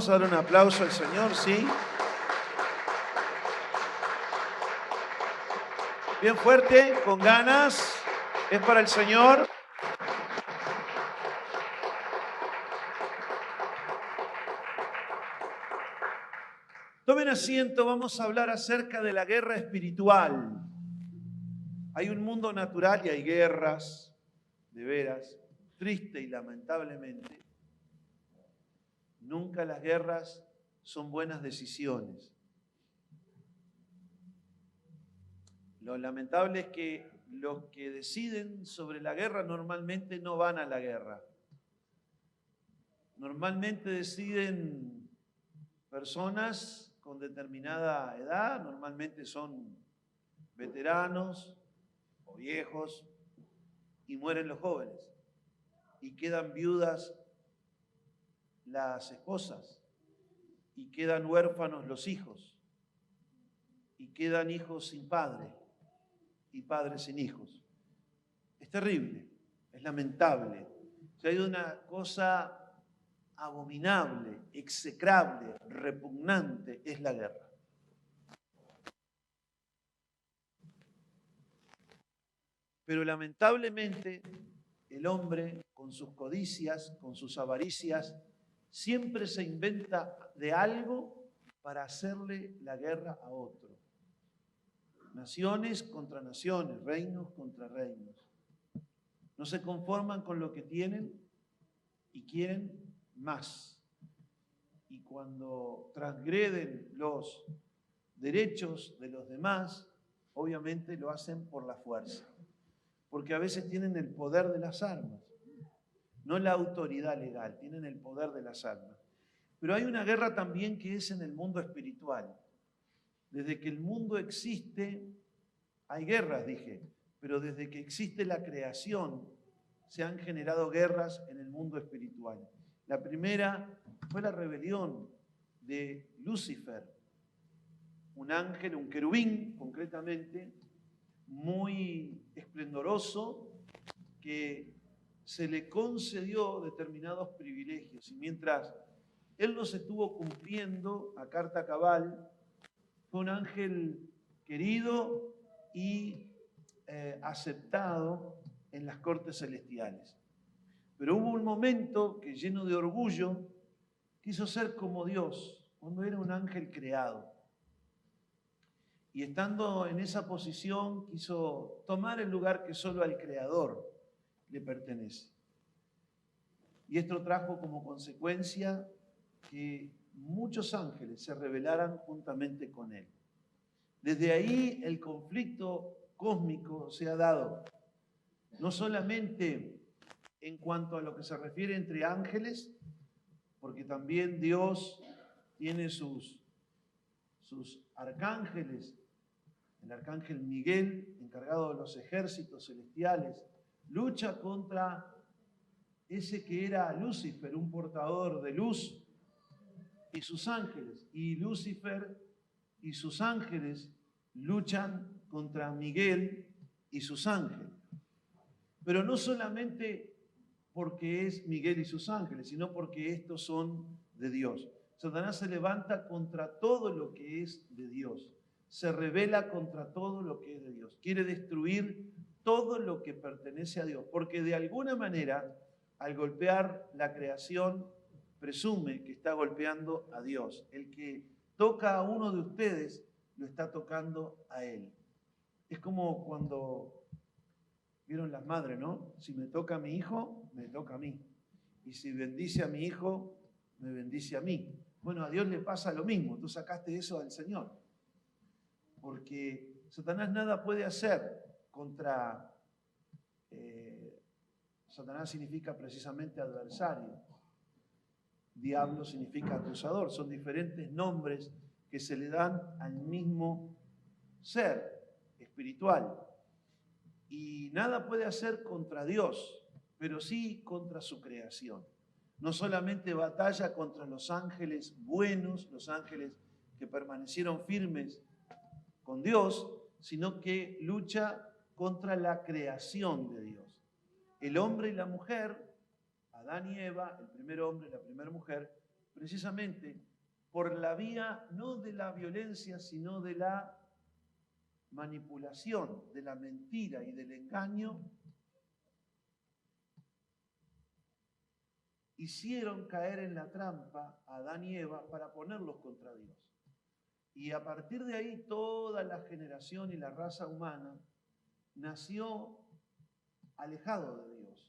Vamos a dar un aplauso al Señor, ¿sí? Bien fuerte, con ganas. Es para el Señor. Tomen asiento, vamos a hablar acerca de la guerra espiritual. Hay un mundo natural y hay guerras, de veras, triste y lamentablemente. Nunca las guerras son buenas decisiones. Lo lamentable es que los que deciden sobre la guerra normalmente no van a la guerra. Normalmente deciden personas con determinada edad, normalmente son veteranos o viejos, y mueren los jóvenes. Y quedan viudas las esposas, y quedan huérfanos los hijos, y quedan hijos sin padre, y padres sin hijos. Es terrible, es lamentable. Si hay una cosa abominable, execrable, repugnante, es la guerra. Pero lamentablemente el hombre, con sus codicias, con sus avaricias, siempre se inventa de algo para hacerle la guerra a otro. Naciones contra naciones, reinos contra reinos. No se conforman con lo que tienen y quieren más. Y cuando transgreden los derechos de los demás, obviamente lo hacen por la fuerza. Porque a veces tienen el poder de las armas, no la autoridad legal, tienen el poder de las armas. Pero hay una guerra también que es en el mundo espiritual. Desde que el mundo existe, hay guerras, dije, pero desde que existe la creación, se han generado guerras en el mundo espiritual. La primera fue la rebelión de Lucifer, un ángel, un querubín concretamente, muy esplendoroso, que se le concedió determinados privilegios. Y mientras él los estuvo cumpliendo a carta cabal, fue un ángel querido y aceptado en las cortes celestiales. Pero hubo un momento que, lleno de orgullo, quiso ser como Dios, cuando era un ángel creado. Y estando en esa posición, quiso tomar el lugar que solo al Creador le pertenece. Y esto trajo como consecuencia que muchos ángeles se rebelaran juntamente con él. Desde ahí el conflicto cósmico se ha dado, no solamente en cuanto a lo que se refiere entre ángeles, porque también Dios tiene sus arcángeles. El arcángel Miguel, encargado de los ejércitos celestiales, lucha contra ese que era Lucifer, un portador de luz, y sus ángeles. Y Lucifer y sus ángeles luchan contra Miguel y sus ángeles. Pero no solamente porque es Miguel y sus ángeles, sino porque estos son de Dios. Satanás se levanta contra todo lo que es de Dios. Se rebela contra todo lo que es de Dios. Quiere destruir todo lo que pertenece a Dios. Porque de alguna manera, al golpear la creación, presume que está golpeando a Dios. El que toca a uno de ustedes, lo está tocando a él. Es como cuando vieron las madres, ¿no? Si me toca a mi hijo, me toca a mí. Y si bendice a mi hijo, me bendice a mí. Bueno, a Dios le pasa lo mismo. Tú sacaste eso del Señor. Porque Satanás nada puede hacer contra... Satanás significa precisamente adversario. Diablo significa acusador. Son diferentes nombres que se le dan al mismo ser espiritual. Y nada puede hacer contra Dios, pero sí contra su creación. No solamente batalla contra los ángeles buenos, los ángeles que permanecieron firmes con Dios, sino que lucha contra la creación de Dios. El hombre y la mujer, Adán y Eva, el primer hombre y la primera mujer, precisamente por la vía no de la violencia, sino de la manipulación, de la mentira y del engaño, hicieron caer en la trampa a Adán y Eva para ponerlos contra Dios. Y a partir de ahí toda la generación y la raza humana nació alejado de Dios.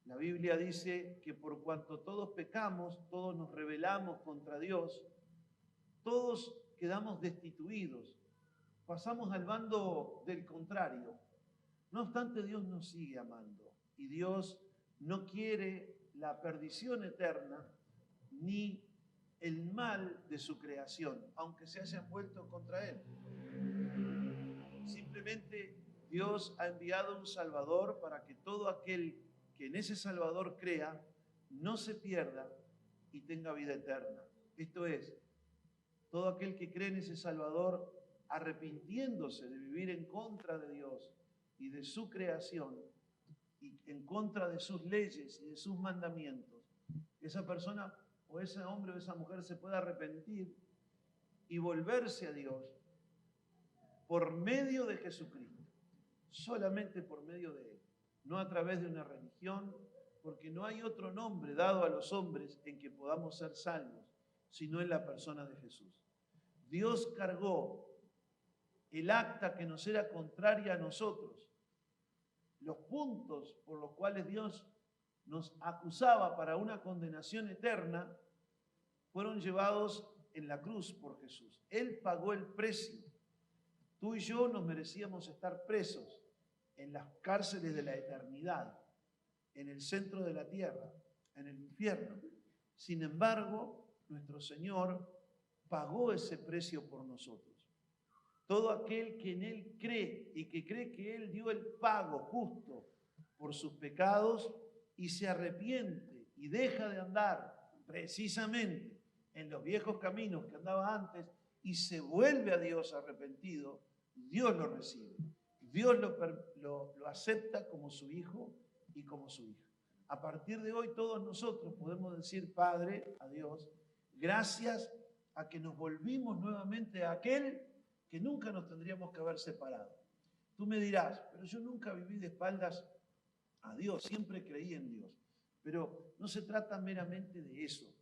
La Biblia dice que por cuanto todos pecamos, todos nos rebelamos contra Dios, todos quedamos destituidos, pasamos al bando del contrario. No obstante, Dios nos sigue amando y Dios no quiere la perdición eterna ni el mal de su creación, aunque se hayan vuelto contra Él. Simplemente Dios ha enviado un Salvador para que todo aquel que en ese Salvador crea no se pierda y tenga vida eterna. Esto es, todo aquel que cree en ese Salvador arrepintiéndose de vivir en contra de Dios y de su creación y en contra de sus leyes y de sus mandamientos, esa persona o ese hombre o esa mujer se puede arrepentir y volverse a Dios por medio de Jesucristo, solamente por medio de Él, no a través de una religión, porque no hay otro nombre dado a los hombres en que podamos ser salvos, sino en la persona de Jesús. Dios cargó el acta que nos era contraria a nosotros, los puntos por los cuales Dios nos acusaba para una condenación eterna, fueron llevados en la cruz por Jesús. Él pagó el precio. Tú y yo nos merecíamos estar presos en las cárceles de la eternidad, en el centro de la tierra, en el infierno. Sin embargo, nuestro Señor pagó ese precio por nosotros. Todo aquel que en Él cree y que cree que Él dio el pago justo por sus pecados y se arrepiente y deja de andar precisamente en los viejos caminos que andaba antes y se vuelve a Dios arrepentido, Dios lo recibe. Dios lo acepta como su hijo y como su hija. A partir de hoy todos nosotros podemos decir, Padre, a Dios, gracias a que nos volvimos nuevamente a aquel que nunca nos tendríamos que haber separado. Tú me dirás, pero yo nunca viví de espaldas a Dios, siempre creí en Dios. Pero no se trata meramente de eso.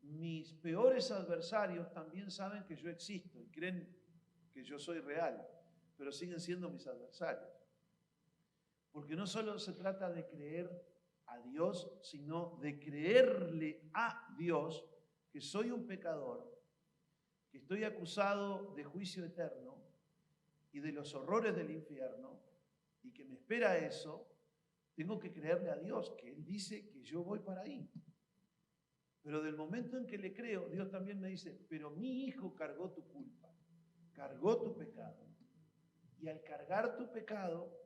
Mis peores adversarios también saben que yo existo y creen que yo soy real, pero siguen siendo mis adversarios. Porque no solo se trata de creer a Dios, sino de creerle a Dios que soy un pecador, que estoy acusado de juicio eterno y de los horrores del infierno, y que me espera eso. Tengo que creerle a Dios, que Él dice que yo voy para ahí. Pero del momento en que le creo, Dios también me dice, pero mi hijo cargó tu culpa, cargó tu pecado. Y al cargar tu pecado,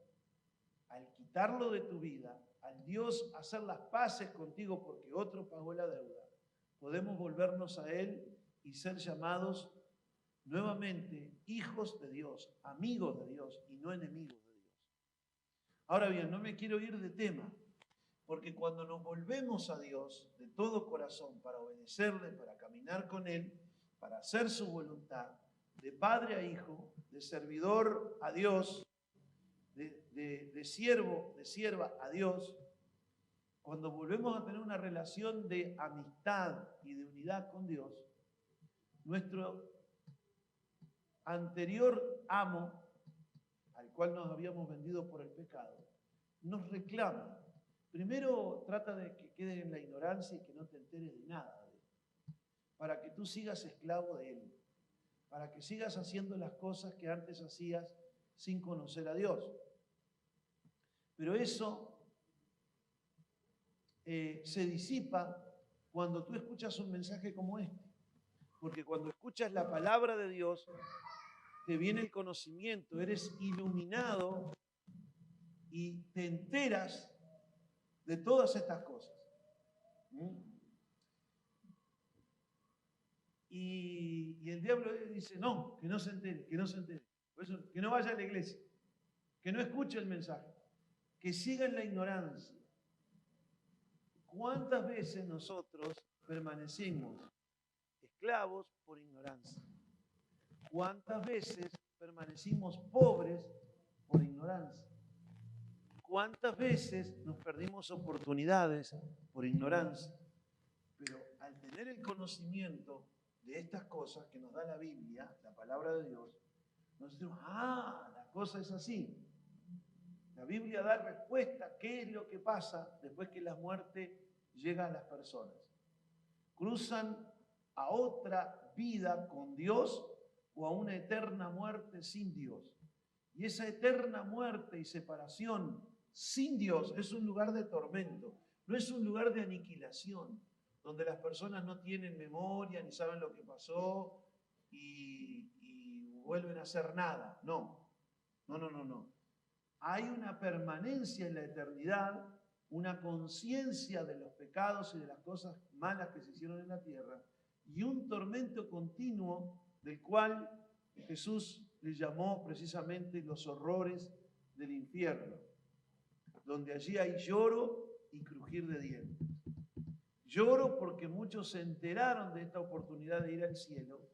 al quitarlo de tu vida, al Dios hacer las paces contigo porque otro pagó la deuda, podemos volvernos a Él y ser llamados nuevamente hijos de Dios, amigos de Dios y no enemigos de Dios. Ahora bien, no me quiero ir de tema, porque cuando nos volvemos a Dios de todo corazón para obedecerle, para caminar con Él, para hacer su voluntad, de padre a hijo, de servidor a Dios, de siervo, de sierva a Dios, cuando volvemos a tener una relación de amistad y de unidad con Dios, nuestro anterior amo, al cual nos habíamos vendido por el pecado, nos reclama. Primero trata de que quedes en la ignorancia y que no te enteres de nada de él, para que tú sigas esclavo de él, para que sigas haciendo las cosas que antes hacías sin conocer a Dios. Pero eso se disipa cuando tú escuchas un mensaje como este, porque cuando escuchas la palabra de Dios, te viene el conocimiento, eres iluminado y te enteras de todas estas cosas. Y el diablo dice, no, que no se entere, que no se entere. Por eso, que no vaya a la iglesia, que no escuche el mensaje, que siga en la ignorancia. ¿Cuántas veces nosotros permanecimos esclavos por ignorancia? ¿Cuántas veces permanecimos pobres por ignorancia? ¿Cuántas veces nos perdimos oportunidades por ignorancia? Pero al tener el conocimiento de estas cosas que nos da la Biblia, la palabra de Dios, nos decimos, la cosa es así. La Biblia da respuesta a qué es lo que pasa después que la muerte llega a las personas. Cruzan a otra vida con Dios o a una eterna muerte sin Dios. Y esa eterna muerte y separación sin Dios es un lugar de tormento, no es un lugar de aniquilación, donde las personas no tienen memoria ni saben lo que pasó y vuelven a hacer nada. No. Hay una permanencia en la eternidad, una conciencia de los pecados y de las cosas malas que se hicieron en la tierra y un tormento continuo del cual Jesús le llamó precisamente los horrores del infierno, donde allí hay lloro y crujir de dientes. Lloro porque muchos se enteraron de esta oportunidad de ir al cielo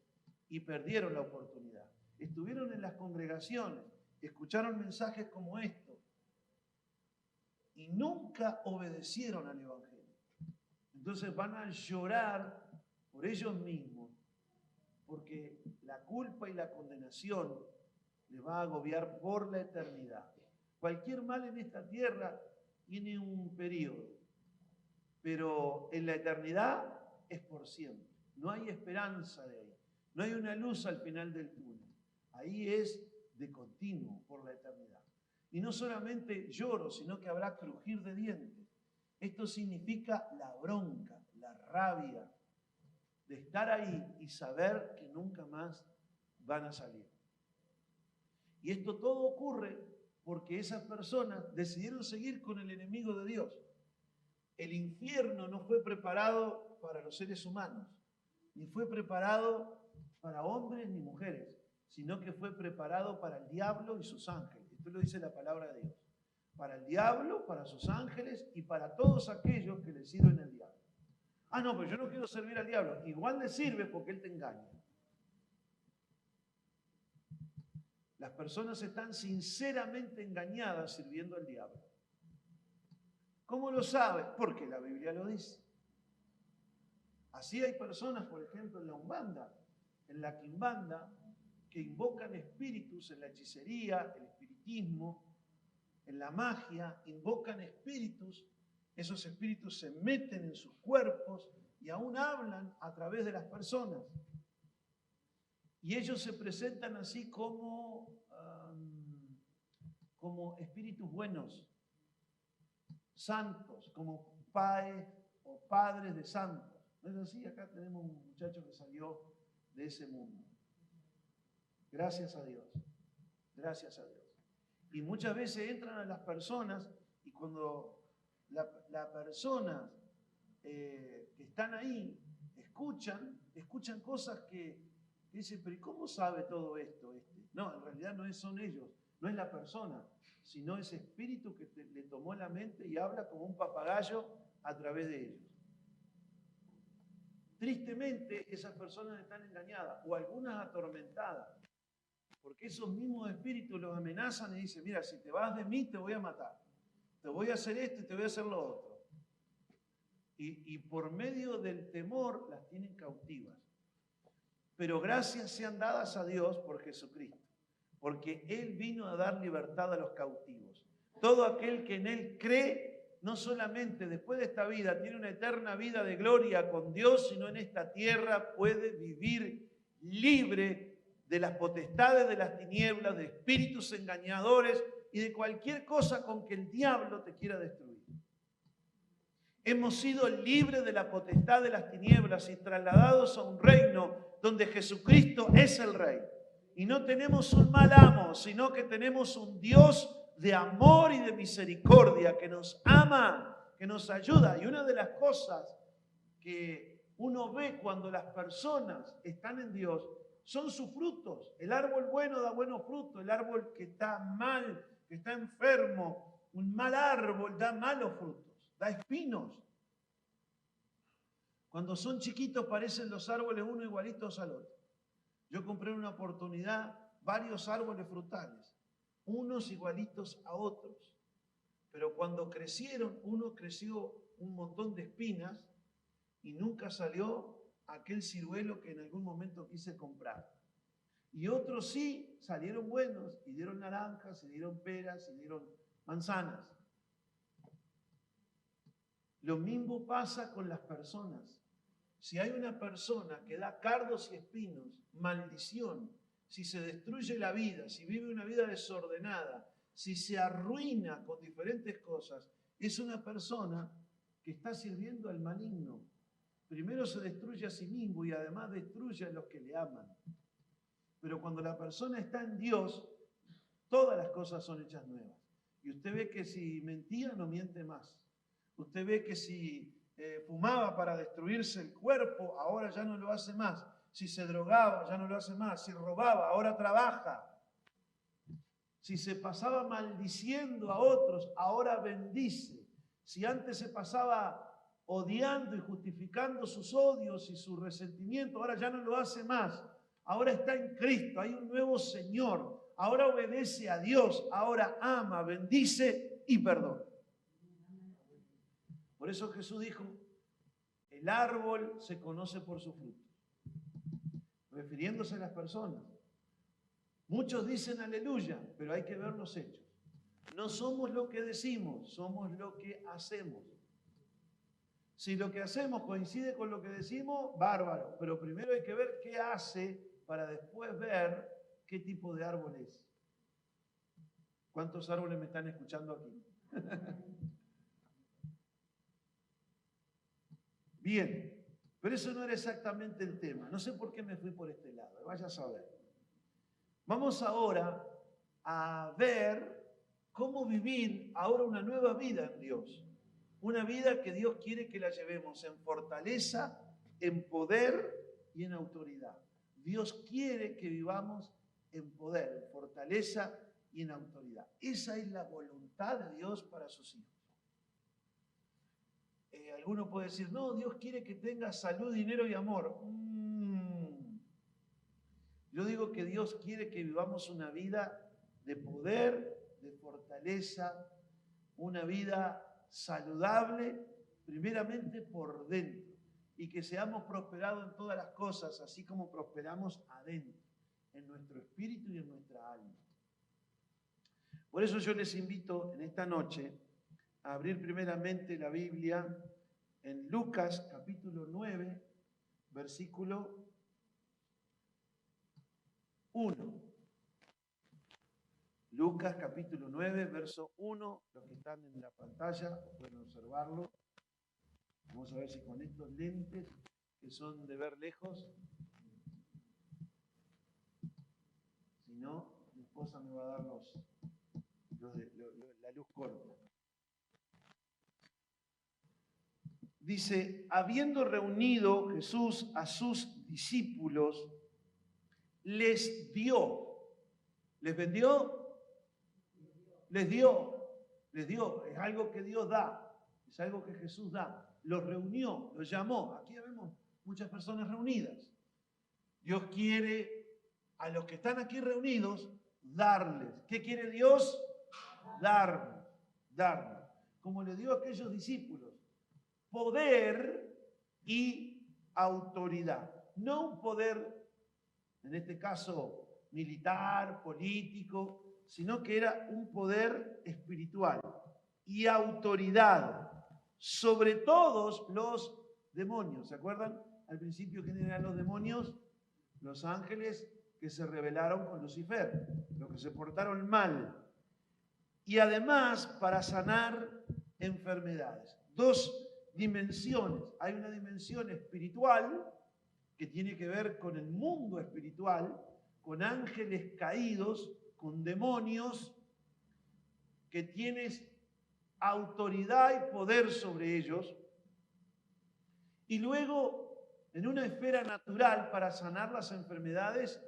y perdieron la oportunidad. Estuvieron en las congregaciones, escucharon mensajes como estos y nunca obedecieron al Evangelio. Entonces van a llorar por ellos mismos porque la culpa y la condenación les va a agobiar por la eternidad. Cualquier mal en esta tierra tiene un periodo, pero en la eternidad es por siempre. No hay esperanza de ahí. No hay una luz al final del túnel. Ahí es de continuo por la eternidad. Y no solamente lloro, sino que habrá crujir de dientes. Esto significa la bronca, la rabia de estar ahí y saber que nunca más van a salir. Y esto todo ocurre porque esas personas decidieron seguir con el enemigo de Dios. El infierno no fue preparado para los seres humanos, ni fue preparado para hombres ni mujeres, sino que fue preparado para el diablo y sus ángeles. Esto lo dice la palabra de Dios. Para el diablo, para sus ángeles y para todos aquellos que le sirven al diablo. No, pero yo no quiero servir al diablo. Igual le sirve porque él te engaña. Las personas están sinceramente engañadas sirviendo al diablo. ¿Cómo lo sabe? Porque la Biblia lo dice. Así hay personas, por ejemplo, en la Umbanda, en la Quimbanda, que invocan espíritus en la hechicería, el espiritismo, en la magia, invocan espíritus. Esos espíritus se meten en sus cuerpos y aún hablan a través de las personas. Y ellos se presentan así como espíritus buenos, santos, como padres o padres de santos. ¿No es así? Acá tenemos un muchacho que salió de ese mundo. Gracias a Dios. Gracias a Dios. Y muchas veces entran a las personas y cuando las personas que están ahí escuchan cosas que dicen, pero ¿y cómo sabe todo esto? No, en realidad no son ellos, no es la persona, sino ese espíritu que le tomó la mente y habla como un papagayo a través de ellos. Tristemente, esas personas están engañadas o algunas atormentadas, porque esos mismos espíritus los amenazan y dicen, mira, si te vas de mí te voy a matar, te voy a hacer esto y te voy a hacer lo otro. Y por medio del temor las tienen cautivas. Pero gracias sean dadas a Dios por Jesucristo, porque Él vino a dar libertad a los cautivos. Todo aquel que en Él cree, no solamente después de esta vida tiene una eterna vida de gloria con Dios, sino en esta tierra puede vivir libre de las potestades de las tinieblas, de espíritus engañadores y de cualquier cosa con que el diablo te quiera destruir. Hemos sido libres de la potestad de las tinieblas y trasladados a un reino donde Jesucristo es el Rey. Y no tenemos un mal amo, sino que tenemos un Dios de amor y de misericordia que nos ama, que nos ayuda. Y una de las cosas que uno ve cuando las personas están en Dios son sus frutos. El árbol bueno da buenos frutos, el árbol que está mal, que está enfermo, un mal árbol da malos frutos, da espinos. Cuando son chiquitos parecen los árboles uno igualitos al otro. Yo compré en una oportunidad varios árboles frutales, unos igualitos a otros. Pero cuando crecieron, uno creció un montón de espinas y nunca salió aquel ciruelo que en algún momento quise comprar. Y otros sí salieron buenos y dieron naranjas, y dieron peras, y dieron manzanas. Lo mismo pasa con las personas. Si hay una persona que da cardos y espinos, maldición, si se destruye la vida, si vive una vida desordenada, si se arruina con diferentes cosas, es una persona que está sirviendo al maligno. Primero se destruye a sí mismo y además destruye a los que le aman. Pero cuando la persona está en Dios, todas las cosas son hechas nuevas. Y usted ve que si mentía, no miente más. Usted ve que si fumaba para destruirse el cuerpo, ahora ya no lo hace más. Si se drogaba, ya no lo hace más. Si robaba, ahora trabaja. Si se pasaba maldiciendo a otros, ahora bendice. Si antes se pasaba odiando y justificando sus odios y su resentimiento, ahora ya no lo hace más. Ahora está en Cristo, hay un nuevo Señor. Ahora obedece a Dios, ahora ama, bendice y perdona. Por eso Jesús dijo, el árbol se conoce por su fruto, refiriéndose a las personas. Muchos dicen aleluya, pero hay que ver los hechos. No somos lo que decimos, somos lo que hacemos. Si lo que hacemos coincide con lo que decimos, bárbaro, pero primero hay que ver qué hace para después ver qué tipo de árbol es. ¿Cuántos árboles me están escuchando aquí? Bien, pero eso no era exactamente el tema. No sé por qué me fui por este lado, vaya a saber. Vamos ahora a ver cómo vivir ahora una nueva vida en Dios. Una vida que Dios quiere que la llevemos en fortaleza, en poder y en autoridad. Dios quiere que vivamos en poder, en fortaleza y en autoridad. Esa es la voluntad de Dios para sus hijos. Alguno puede decir, no, Dios quiere que tengas salud, dinero y amor. Yo digo que Dios quiere que vivamos una vida de poder, de fortaleza, una vida saludable, primeramente por dentro, y que seamos prosperados en todas las cosas, así como prosperamos adentro, en nuestro espíritu y en nuestra alma. Por eso yo les invito en esta noche a abrir primeramente la Biblia en Lucas capítulo 9, versículo 1. Lucas capítulo 9, verso 1. Los que están en la pantalla pueden observarlo. Vamos a ver si con estos lentes que son de ver lejos. Si no, mi esposa me va a dar la luz corta. Dice, habiendo reunido Jesús a sus discípulos, les dio. ¿Les vendió? Les dio. Les dio. Es algo que Dios da. Es algo que Jesús da. Los reunió, los llamó. Aquí vemos muchas personas reunidas. Dios quiere a los que están aquí reunidos darles. ¿Qué quiere Dios? Darnos. Darnos. Como le dio a aquellos discípulos. Poder y autoridad. No un poder, en este caso, militar, político, sino que era un poder espiritual y autoridad sobre todos los demonios. ¿Se acuerdan? Al principio, ¿quiénes eran los demonios? Los ángeles que se rebelaron con Lucifer, los que se portaron mal. Y además para sanar enfermedades. Dos dimensiones. Hay una dimensión espiritual que tiene que ver con el mundo espiritual, con ángeles caídos, con demonios, que tienes autoridad y poder sobre ellos. Y luego, en una esfera natural para sanar las enfermedades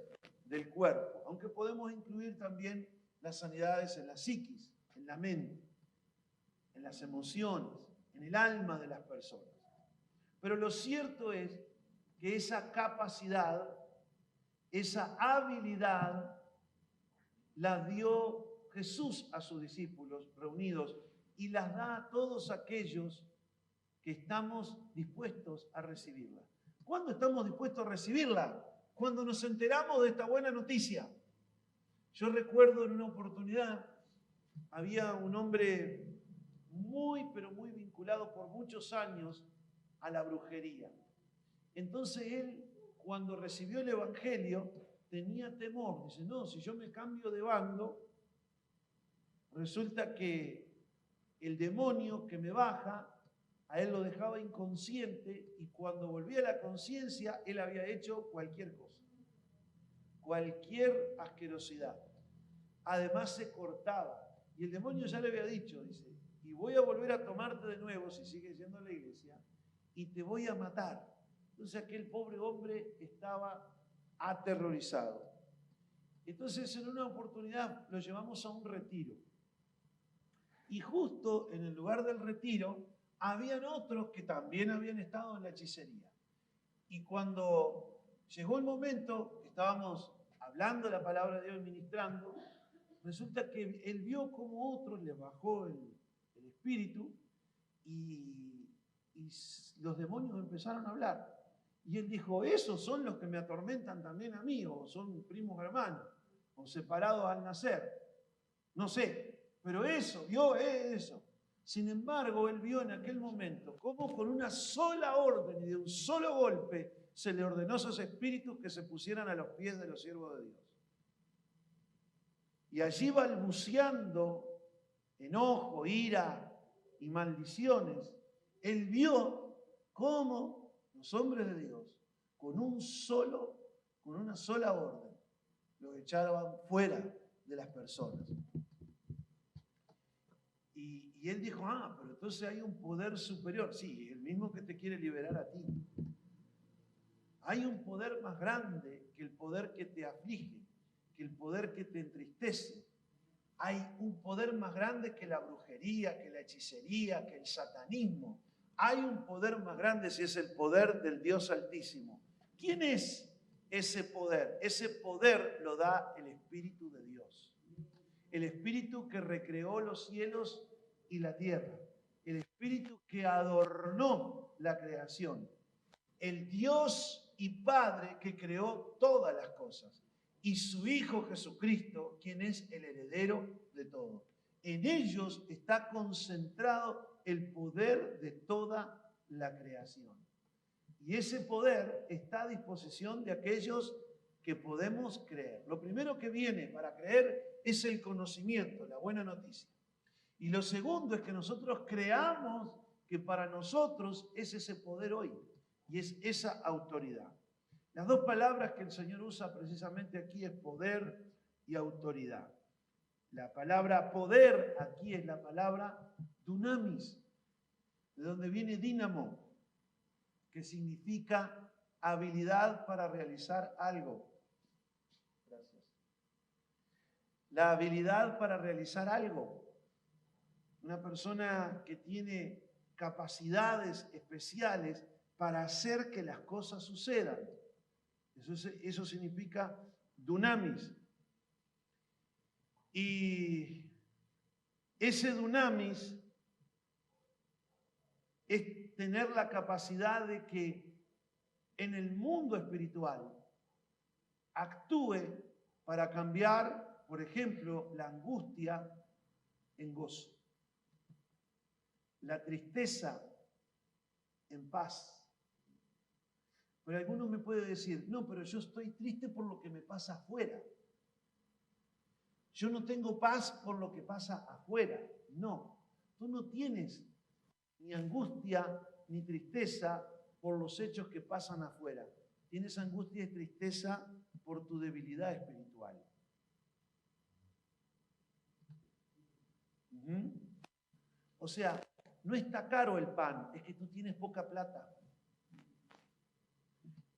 del cuerpo, aunque podemos incluir también las sanidades en la psiquis, en la mente, en las emociones, en el alma de las personas. Pero lo cierto es que esa capacidad, esa habilidad, la dio Jesús a sus discípulos reunidos y las da a todos aquellos que estamos dispuestos a recibirla. ¿Cuándo estamos dispuestos a recibirla? Cuando nos enteramos de esta buena noticia. Yo recuerdo en una oportunidad, había un hombre muy, pero muy vinculado por muchos años a la brujería. Entonces él, cuando recibió el Evangelio, tenía temor. Dice, no, si yo me cambio de bando, resulta que el demonio que me baja, a él lo dejaba inconsciente y cuando volvía a la conciencia, él había hecho cualquier cosa, cualquier asquerosidad. Además se cortaba. Y el demonio ya le había dicho, dice, y voy a volver a tomarte de nuevo si sigues yendo a la iglesia y te voy a matar. Entonces aquel pobre hombre estaba aterrorizado. Entonces en una oportunidad lo llevamos a un retiro. Y justo en el lugar del retiro habían otros que también habían estado en la hechicería. Y cuando llegó el momento, estábamos hablando la palabra de Dios, ministrando, resulta que él vio como otros le bajó el espíritu y los demonios empezaron a hablar. Y él dijo, esos son los que me atormentan también a mí, o son primos hermanos, o separados al nacer. No sé, pero eso, vio eso. Sin embargo, él vio en aquel momento cómo con una sola orden y de un solo golpe se le ordenó a esos espíritus que se pusieran a los pies de los siervos de Dios. Y allí balbuceando enojo, ira y maldiciones, él vio cómo los hombres de Dios, con una sola orden, los echaban fuera de las personas. Y él dijo, pero entonces hay un poder superior. Sí, el mismo que te quiere liberar a ti. Hay un poder más grande que el poder que te aflige, que el poder que te entristece. Hay un poder más grande que la brujería, que la hechicería, que el satanismo. Hay un poder más grande, si es el poder del Dios Altísimo. ¿Quién es ese poder? Ese poder lo da el Espíritu de Dios. El Espíritu que recreó los cielos y la tierra. El Espíritu que adornó la creación. El Dios y Padre que creó todas las cosas. Y su Hijo Jesucristo, quien es el heredero de todo. En ellos está concentrado el poder de toda la creación. Y ese poder está a disposición de aquellos que podemos creer. Lo primero que viene para creer es el conocimiento, la buena noticia. Y lo segundo es que nosotros creamos que para nosotros es ese poder hoy y es esa autoridad. Las dos palabras que el Señor usa precisamente aquí es poder y autoridad. La palabra poder aquí es la palabra dunamis, de donde viene dínamo, que significa habilidad para realizar algo. Gracias. La habilidad para realizar algo. Una persona que tiene capacidades especiales para hacer que las cosas sucedan. Eso significa dunamis. Y ese dunamis es tener la capacidad de que en el mundo espiritual actúe para cambiar, por ejemplo, la angustia en gozo, la tristeza en paz. Pero algunos me pueden decir, no, pero yo estoy triste por lo que me pasa afuera. Yo no tengo paz por lo que pasa afuera. No, tú no tienes ni angustia ni tristeza por los hechos que pasan afuera. Tienes angustia y tristeza por tu debilidad espiritual. O sea, no está caro el pan, es que tú tienes poca plata.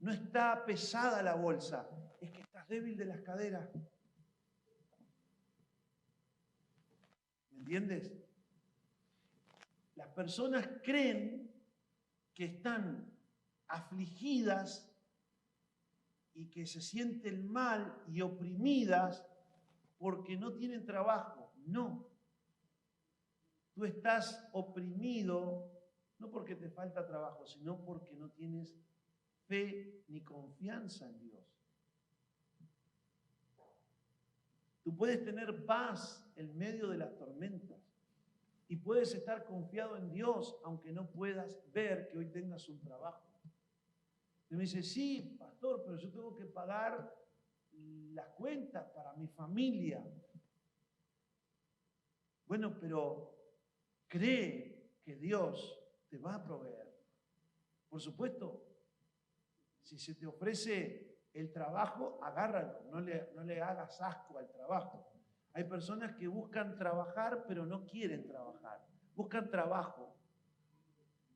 No está pesada la bolsa, es que estás débil de las caderas. ¿Me entiendes? Las personas creen que están afligidas y que se sienten mal y oprimidas porque no tienen trabajo. No. Tú estás oprimido no porque te falta trabajo, sino porque no tienes fe ni confianza en Dios. Tú puedes tener paz en medio de las tormentas y puedes estar confiado en Dios aunque no puedas ver que hoy tengas un trabajo. Y me dice, sí, pastor, pero yo tengo que pagar las cuentas para mi familia. Bueno, pero cree que Dios te va a proveer. Por supuesto, si se te ofrece el trabajo, agárralo, no le hagas asco al trabajo. Hay personas que buscan trabajar, pero no quieren trabajar. Buscan trabajo,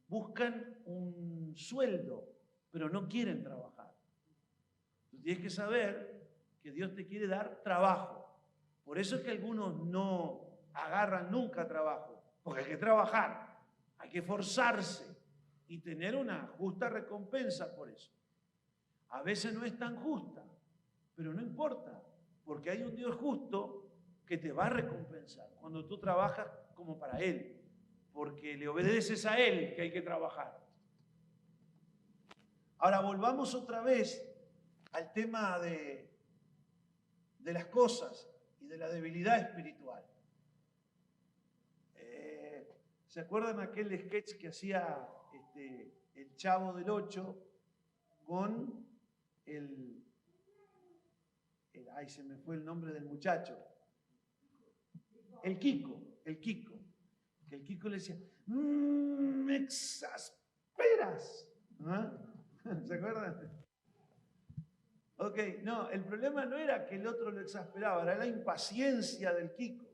buscan un sueldo, pero no quieren trabajar. Tú tienes que saber que Dios te quiere dar trabajo. Por eso es que algunos no agarran nunca trabajo, porque hay que trabajar, hay que esforzarse y tener una justa recompensa por eso. A veces no es tan justa, pero no importa, porque hay un Dios justo que te va a recompensar cuando tú trabajas como para Él, porque le obedeces a Él que hay que trabajar. Ahora volvamos otra vez al tema de las cosas y de la debilidad espiritual. ¿Se acuerdan aquel sketch que hacía el Chavo del Ocho con ay, se me fue el nombre del muchacho? El Kiko. Que el Kiko le decía, me exasperas. ¿Ah? ¿Se acuerdan? Ok, no, el problema no era que el otro lo exasperaba, era la impaciencia del Kiko.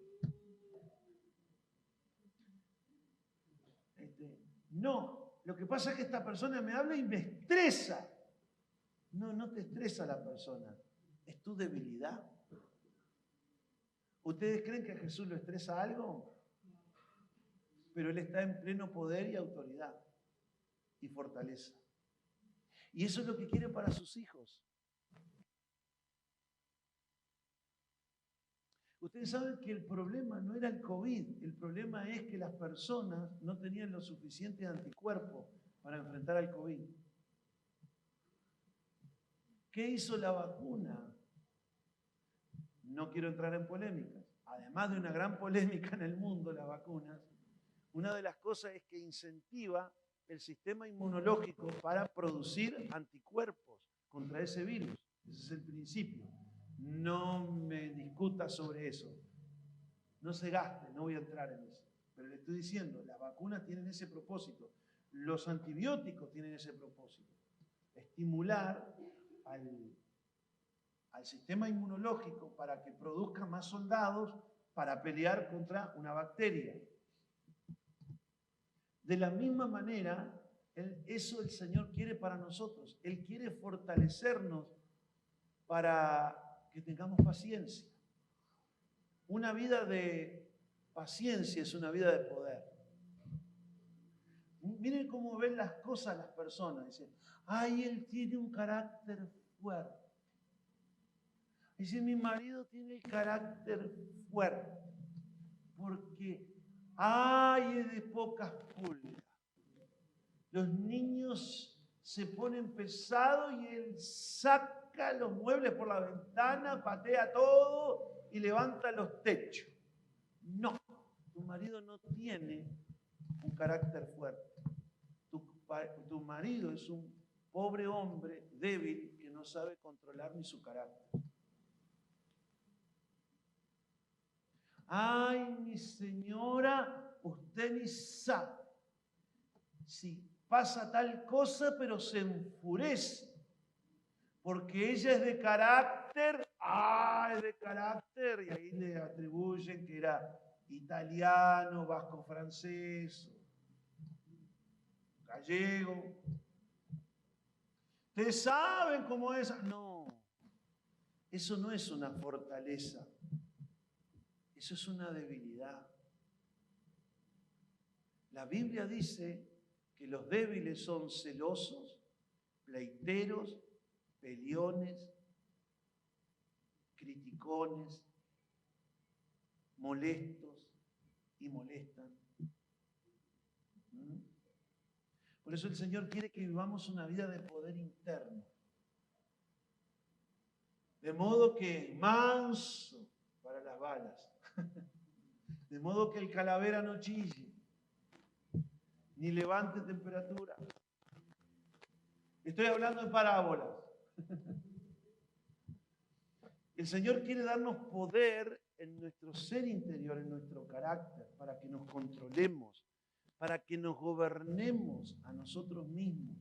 No, lo que pasa es que esta persona me habla y me estresa. No, no te estresa la persona, es tu debilidad. ¿Ustedes creen que a Jesús lo estresa algo? Pero Él está en pleno poder y autoridad y fortaleza. Y eso es lo que quiere para sus hijos. Ustedes saben que el problema no era el COVID, el problema es que las personas no tenían los suficientes anticuerpos para enfrentar al COVID. ¿Qué hizo la vacuna? No quiero entrar en polémicas. Además de una gran polémica en el mundo, las vacunas, una de las cosas es que incentiva el sistema inmunológico para producir anticuerpos contra ese virus. Ese es el principio. No me discuta sobre eso. No se gaste, no voy a entrar en eso. Pero le estoy diciendo, las vacunas tienen ese propósito. Los antibióticos tienen ese propósito. Estimular al sistema inmunológico para que produzca más soldados para pelear contra una bacteria. De la misma manera, eso el Señor quiere para nosotros. Él quiere fortalecernos para que tengamos paciencia. Una vida de paciencia es una vida de poder. Miren cómo ven las cosas las personas. Dicen, ay, él tiene un carácter fuerte. Dice, mi marido tiene el carácter fuerte. Porque, ay, es de pocas pulgas. Los niños se ponen pesados y él saca los muebles por la ventana, patea todo y levanta los techos. No, tu marido no tiene un carácter fuerte. Tu marido es un pobre hombre débil que no sabe controlar ni su carácter. Ay, mi señora, usted ni sabe. Si pasa tal cosa, pero se enfurece. Porque ella es de carácter, es de carácter, y ahí le atribuyen que era italiano, vasco-francés, gallego. ¿Ustedes saben cómo es? No, eso no es una fortaleza, eso es una debilidad. La Biblia dice que los débiles son celosos, pleiteros, peleones, criticones, molestos y molestan. Por eso el Señor quiere que vivamos una vida de poder interno. De modo que manso para las balas. De modo que el calavera no chille, ni levante temperatura. Estoy hablando en parábolas. El Señor quiere darnos poder en nuestro ser interior, en nuestro carácter, para que nos controlemos, para que nos gobernemos a nosotros mismos.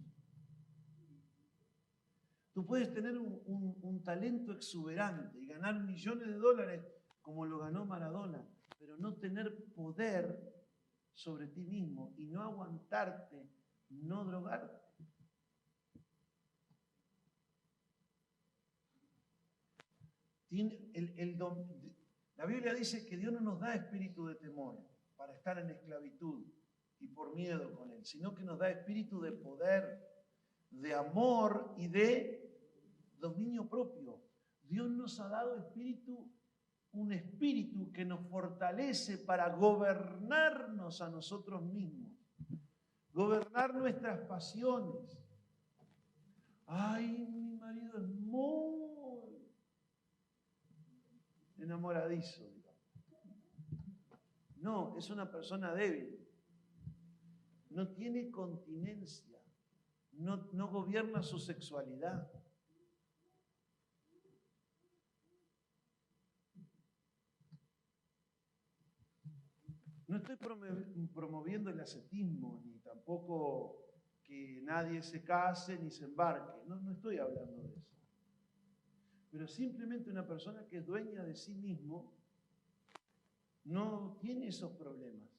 Tú puedes tener un talento exuberante y ganar millones de dólares como lo ganó Maradona, pero no tener poder sobre ti mismo y no aguantarte, no drogarte. La Biblia dice que Dios no nos da espíritu de temor para estar en esclavitud y por miedo con Él, sino que nos da espíritu de poder, de amor y de dominio propio. Dios nos ha dado un espíritu que nos fortalece para gobernarnos a nosotros mismos, gobernar nuestras pasiones. Ay, mi marido es muy enamoradizo, digamos. No, es una persona débil. No tiene continencia. No gobierna su sexualidad. No estoy promoviendo el ascetismo, ni tampoco que nadie se case ni se embarque. No estoy hablando de eso. Pero simplemente una persona que es dueña de sí mismo no tiene esos problemas.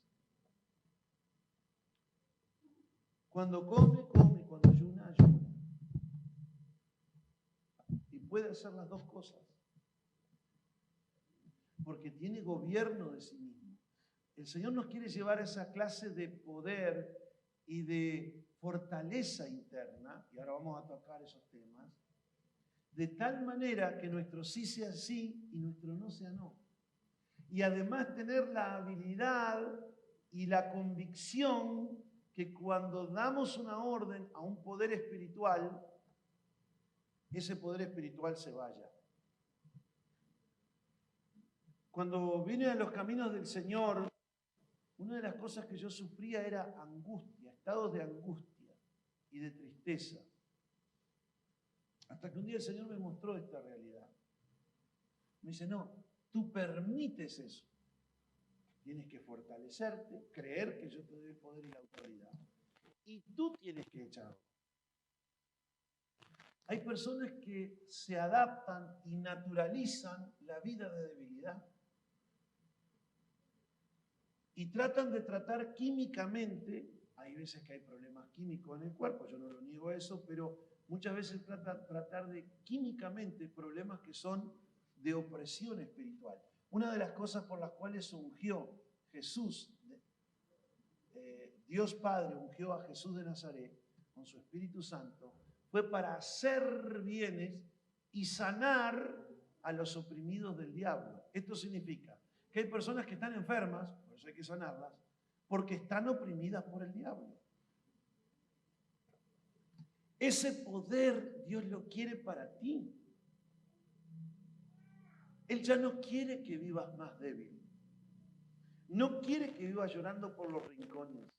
Cuando come, come. Cuando ayuna, ayuna. Y puede hacer las dos cosas. Porque tiene gobierno de sí mismo. El Señor nos quiere llevar a esa clase de poder y de fortaleza interna, y ahora vamos a tocar esos temas, de tal manera que nuestro sí sea sí y nuestro no sea no. Y además tener la habilidad y la convicción que cuando damos una orden a un poder espiritual, ese poder espiritual se vaya. Cuando vine a los caminos del Señor, una de las cosas que yo sufría era angustia, estados de angustia y de tristeza. Hasta que un día el Señor me mostró esta realidad. Me dice, no, tú permites eso. Tienes que fortalecerte, creer que yo te doy el poder y la autoridad. Y tú tienes que echarlo. Hay personas que se adaptan y naturalizan la vida de debilidad. Y tratan de tratar químicamente, hay veces que hay problemas químicos en el cuerpo, yo no lo niego eso, pero muchas veces tratar de químicamente problemas que son de opresión espiritual. Una de las cosas por las cuales ungió Jesús, Dios Padre ungió a Jesús de Nazaret con su Espíritu Santo, fue para hacer bienes y sanar a los oprimidos del diablo. Esto significa que hay personas que están enfermas, por eso hay que sanarlas, porque están oprimidas por el diablo. Ese poder Dios lo quiere para ti. Él ya no quiere que vivas más débil. No quiere que vivas llorando por los rincones.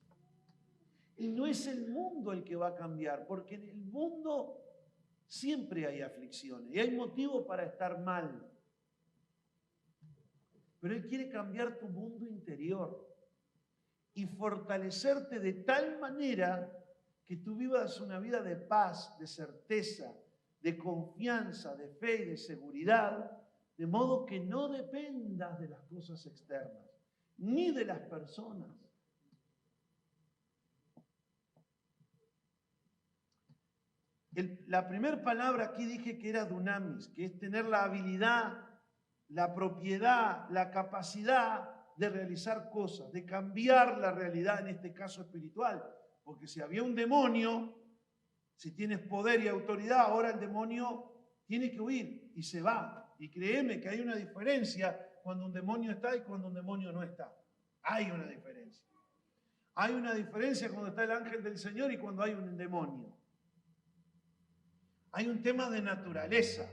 Y no es el mundo el que va a cambiar, porque en el mundo siempre hay aflicciones y hay motivo para estar mal. Pero Él quiere cambiar tu mundo interior y fortalecerte de tal manera que tú vivas una vida de paz, de certeza, de confianza, de fe y de seguridad, de modo que no dependas de las cosas externas, ni de las personas. La primera palabra aquí dije que era dunamis, que es tener la habilidad, la propiedad, la capacidad de realizar cosas, de cambiar la realidad, en este caso espiritual. Porque si había un demonio, si tienes poder y autoridad, ahora el demonio tiene que huir y se va. Y créeme que hay una diferencia cuando un demonio está y cuando un demonio no está. Hay una diferencia. Hay una diferencia cuando está el ángel del Señor y cuando hay un demonio. Hay un tema de naturaleza.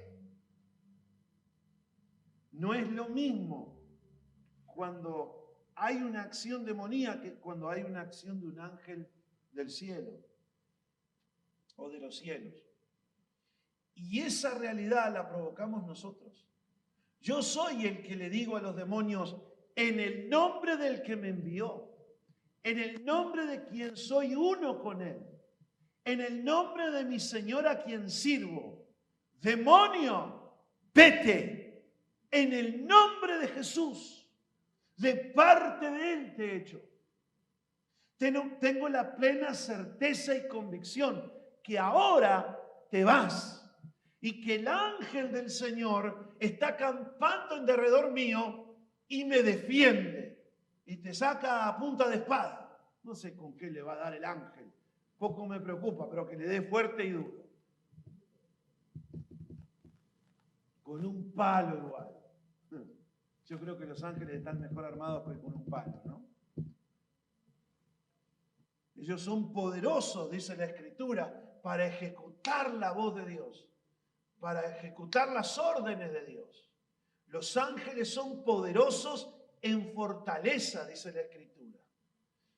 No es lo mismo cuando hay una acción demoníaca que cuando hay una acción de un ángel del cielo o de los cielos. Y esa realidad la provocamos nosotros. Yo soy el que le digo a los demonios, en el nombre del que me envió, en el nombre de quien soy uno con él, en el nombre de mi Señor a quien sirvo, demonio, vete, en el nombre de Jesús, de parte de él te he hecho. Tengo la plena certeza y convicción que ahora te vas y que el ángel del Señor está acampando en derredor mío y me defiende y te saca a punta de espada. No sé con qué le va a dar el ángel, poco me preocupa, pero que le dé fuerte y duro. Con un palo igual. Yo creo que los ángeles están mejor armados que con un palo, ¿no? Ellos son poderosos, dice la Escritura, para ejecutar la voz de Dios, para ejecutar las órdenes de Dios. Los ángeles son poderosos en fortaleza, dice la Escritura.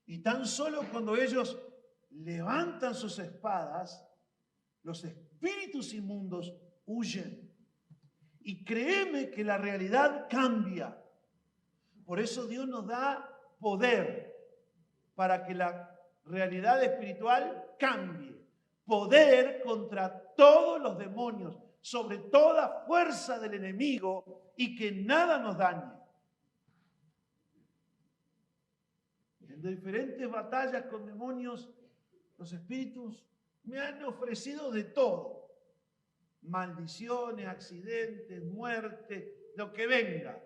Y tan solo cuando ellos levantan sus espadas, los espíritus inmundos huyen. Y créeme que la realidad cambia. Por eso Dios nos da poder para que la realidad espiritual cambie. Poder contra todos los demonios, sobre toda fuerza del enemigo y que nada nos dañe. En diferentes batallas con demonios, los espíritus me han ofrecido de todo. Maldiciones, accidentes, muerte, lo que venga.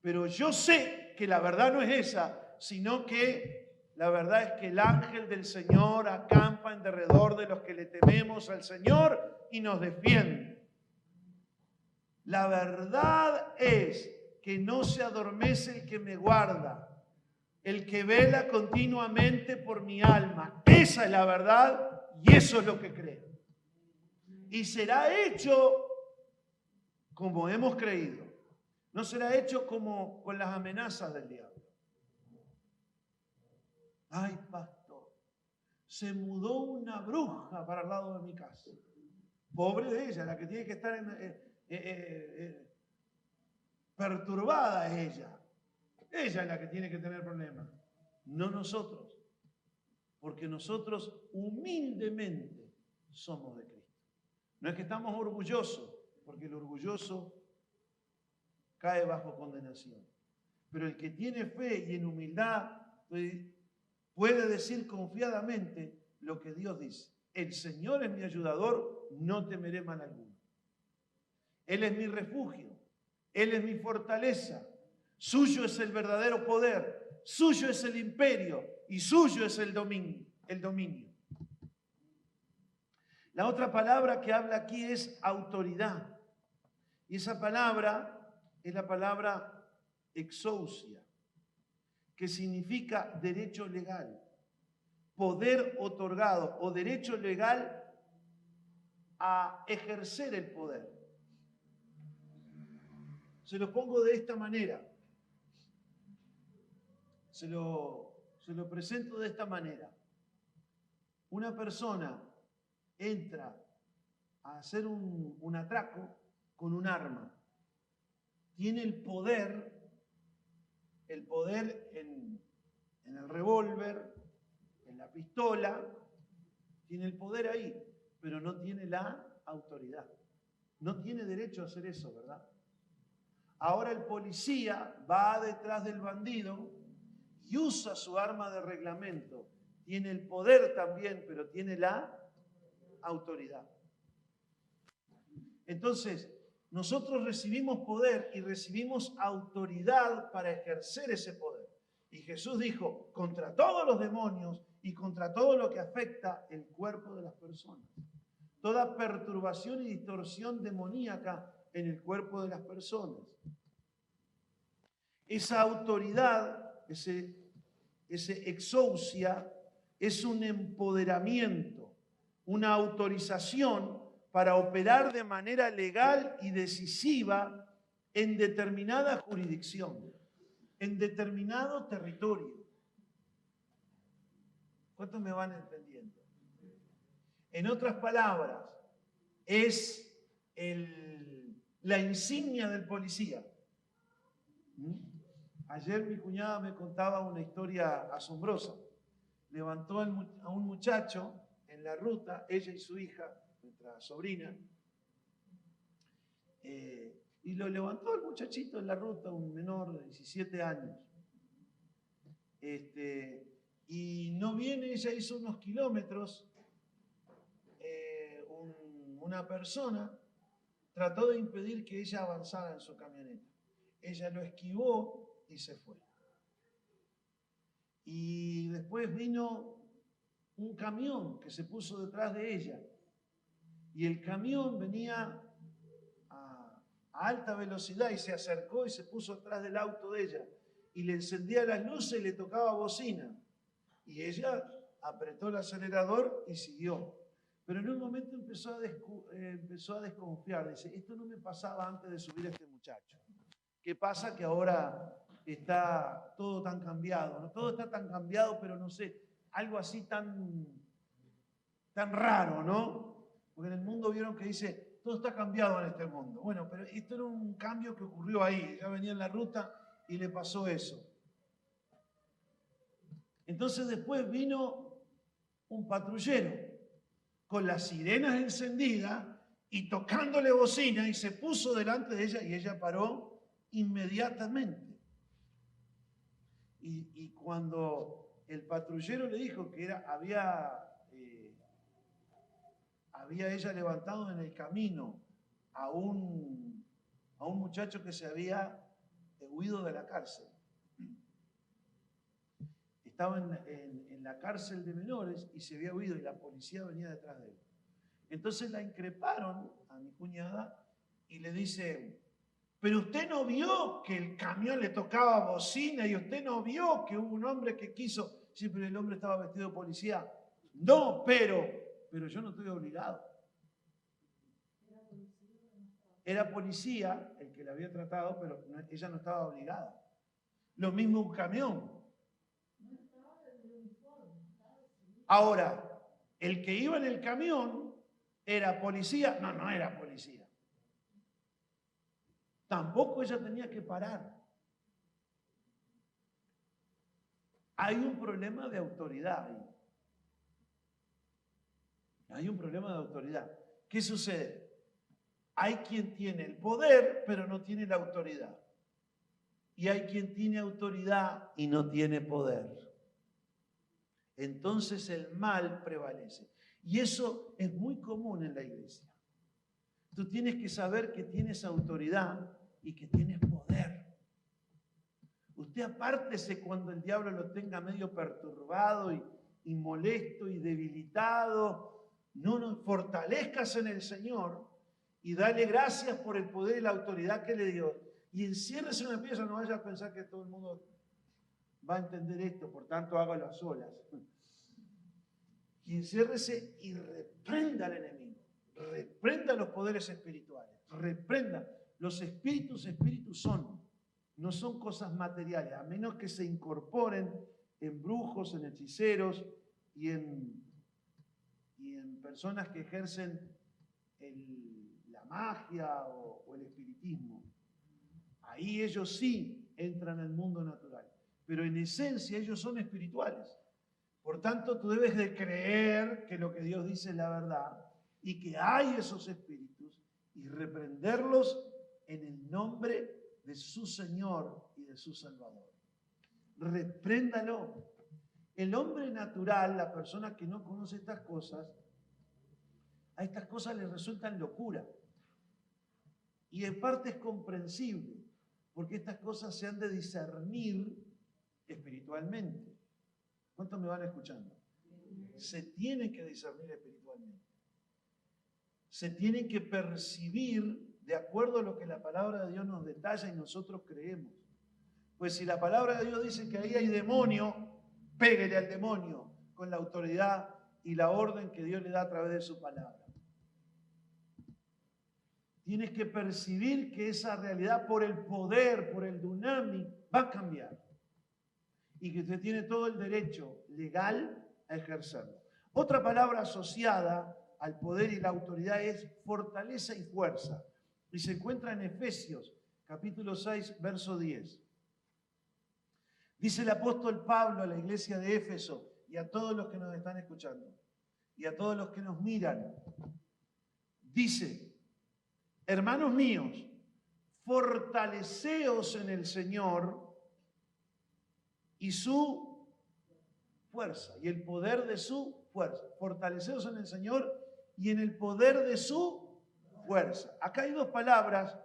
Pero yo sé que la verdad no es esa, sino que la verdad es que el ángel del Señor acampa en derredor de los que le tememos al Señor y nos defiende. La verdad es que no se adormece el que me guarda, el que vela continuamente por mi alma. Esa es la verdad y eso es lo que creo. Y será hecho como hemos creído. No será hecho como con las amenazas del diablo. Ay, pastor, se mudó una bruja para el lado de mi casa. Pobre de ella, la que tiene que estar perturbada es ella. Ella es la que tiene que tener problemas, no nosotros. Porque nosotros humildemente somos de Cristo. No es que estamos orgullosos, porque el orgulloso cae bajo condenación. Pero el que tiene fe y en humildad puede decir confiadamente lo que Dios dice. El Señor es mi ayudador, no temeré mal alguno. Él es mi refugio, Él es mi fortaleza. Suyo es el verdadero poder, suyo es el imperio y suyo es el dominio. La otra palabra que habla aquí es autoridad. Y esa palabra es la palabra exousia, que significa derecho legal, poder otorgado o derecho legal a ejercer el poder. Se lo pongo de esta manera, se lo presento de esta manera. Una persona entra a hacer un atraco con un arma. Tiene el poder en el revólver, en la pistola, tiene el poder ahí, pero no tiene la autoridad. No tiene derecho a hacer eso, ¿verdad? Ahora el policía va detrás del bandido y usa su arma de reglamento. Tiene el poder también, pero tiene la autoridad. Entonces, nosotros recibimos poder y recibimos autoridad para ejercer ese poder. Y Jesús dijo, contra todos los demonios y contra todo lo que afecta el cuerpo de las personas. Toda perturbación y distorsión demoníaca en el cuerpo de las personas. Esa autoridad, ese exousia, es un empoderamiento, una autorización para operar de manera legal y decisiva en determinada jurisdicción, en determinado territorio. ¿Cuántos me van entendiendo? En otras palabras, es la insignia del policía. Ayer mi cuñada me contaba una historia asombrosa. Levantó a un muchacho en la ruta, ella y su hija, nuestra sobrina, y lo levantó el muchachito en la ruta, un menor de 17 años. Y no viene, ella hizo unos kilómetros, una persona trató de impedir que ella avanzara en su camioneta. Ella lo esquivó y se fue. Y después vino un camión que se puso detrás de ella. Y el camión venía a alta velocidad y se acercó y se puso detrás del auto de ella. Y le encendía las luces y le tocaba bocina. Y ella apretó el acelerador y siguió. Pero en un momento empezó a desconfiar. Dice, esto no me pasaba antes de subir a este muchacho. ¿Qué pasa? Que ahora está todo tan cambiado, ¿no? Todo está tan cambiado, pero no sé, algo así tan raro, ¿no? Porque en el mundo vieron que dice, todo está cambiado en este mundo. Bueno, pero esto era un cambio que ocurrió ahí. Ella venía en la ruta y le pasó eso. Entonces después vino un patrullero con las sirenas encendidas y tocándole bocina y se puso delante de ella y ella paró inmediatamente. Y cuando el patrullero le dijo que había ella levantado en el camino a un muchacho que se había huido de la cárcel. Estaba en la cárcel de menores y se había huido y la policía venía detrás de él. Entonces la increparon a mi cuñada y le dice, pero usted no vio que el camión le tocaba bocina y usted no vio que hubo un hombre que quiso, sí, pero el hombre estaba vestido de policía. No, pero yo no estoy obligado. Era policía el que la había tratado, pero ella no estaba obligada. Lo mismo un camión. Ahora, el que iba en el camión era policía. No, no era policía. Tampoco ella tenía que parar. Hay un problema de autoridad ahí. Hay un problema de autoridad. ¿Qué sucede? Hay quien tiene el poder, pero no tiene la autoridad. Y hay quien tiene autoridad y no tiene poder. Entonces el mal prevalece. Y eso es muy común en la iglesia. Tú tienes que saber que tienes autoridad y que tienes poder. Usted apártese cuando el diablo lo tenga medio perturbado y molesto y debilitado. No, fortalezcase en el Señor y dale gracias por el poder y la autoridad que le dio. Y enciérrese en una pieza, no vaya a pensar que todo el mundo va a entender esto, por tanto hágalo a solas. Y enciérrese y reprenda al enemigo, reprenda los poderes espirituales, reprenda. Los espíritus son, no son cosas materiales, a menos que se incorporen en brujos, en hechiceros y en personas que ejercen la magia o el espiritismo. Ahí ellos sí entran al mundo natural, pero en esencia ellos son espirituales. Por tanto, tú debes de creer que lo que Dios dice es la verdad y que hay esos espíritus y reprenderlos en el nombre de su Señor y de su Salvador. Repréndalo. El hombre natural, la persona que no conoce estas cosas, a estas cosas les resultan locura. Y en parte es comprensible, porque estas cosas se han de discernir espiritualmente. espiritualmente. ¿Cuántos me van escuchando? Se tiene que discernir espiritualmente. Se tiene que percibir de acuerdo a lo que la palabra de Dios nos detalla y nosotros creemos. Pues si la palabra de Dios dice que ahí hay demonio, péguele al demonio con la autoridad y la orden que Dios le da a través de su palabra. Tienes que percibir que esa realidad por el poder, por el dunamis, va a cambiar. Y que usted tiene todo el derecho legal a ejercerlo. Otra palabra asociada al poder y la autoridad es fortaleza y fuerza. Y se encuentra en Efesios, capítulo 6, verso 10. Dice el apóstol Pablo a la iglesia de Éfeso y a todos los que nos están escuchando y a todos los que nos miran. Dice: hermanos míos, fortaleceos en el Señor y su fuerza, y el poder de su fuerza. Fortaleceos en el Señor y en el poder de su fuerza. Acá hay dos palabras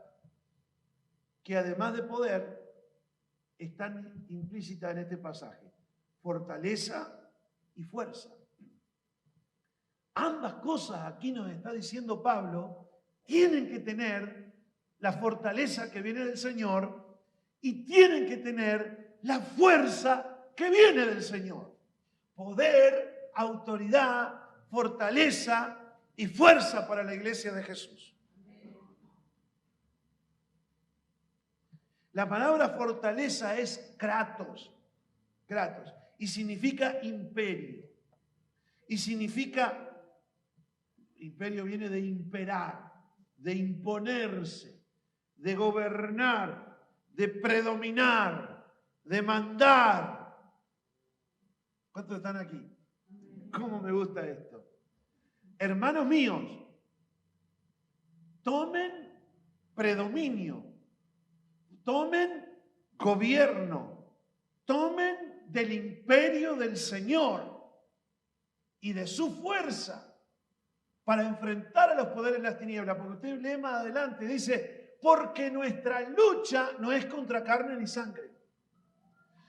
que además de poder están implícitas en este pasaje: fortaleza y fuerza. Ambas cosas aquí nos está diciendo Pablo tienen que tener la fortaleza que viene del Señor y tienen que tener la fuerza que viene del Señor. Poder, autoridad, fortaleza y fuerza para la iglesia de Jesús. La palabra fortaleza es kratos, y significa imperio. Y significa, imperio viene de imperar, de imponerse, de gobernar, de predominar, de mandar. ¿Cuántos están aquí? ¿Cómo me gusta esto? Hermanos míos, tomen predominio, tomen gobierno, tomen del imperio del Señor y de su fuerza para enfrentar a los poderes de las tinieblas. Porque usted lee más adelante, dice: porque nuestra lucha no es contra carne ni sangre,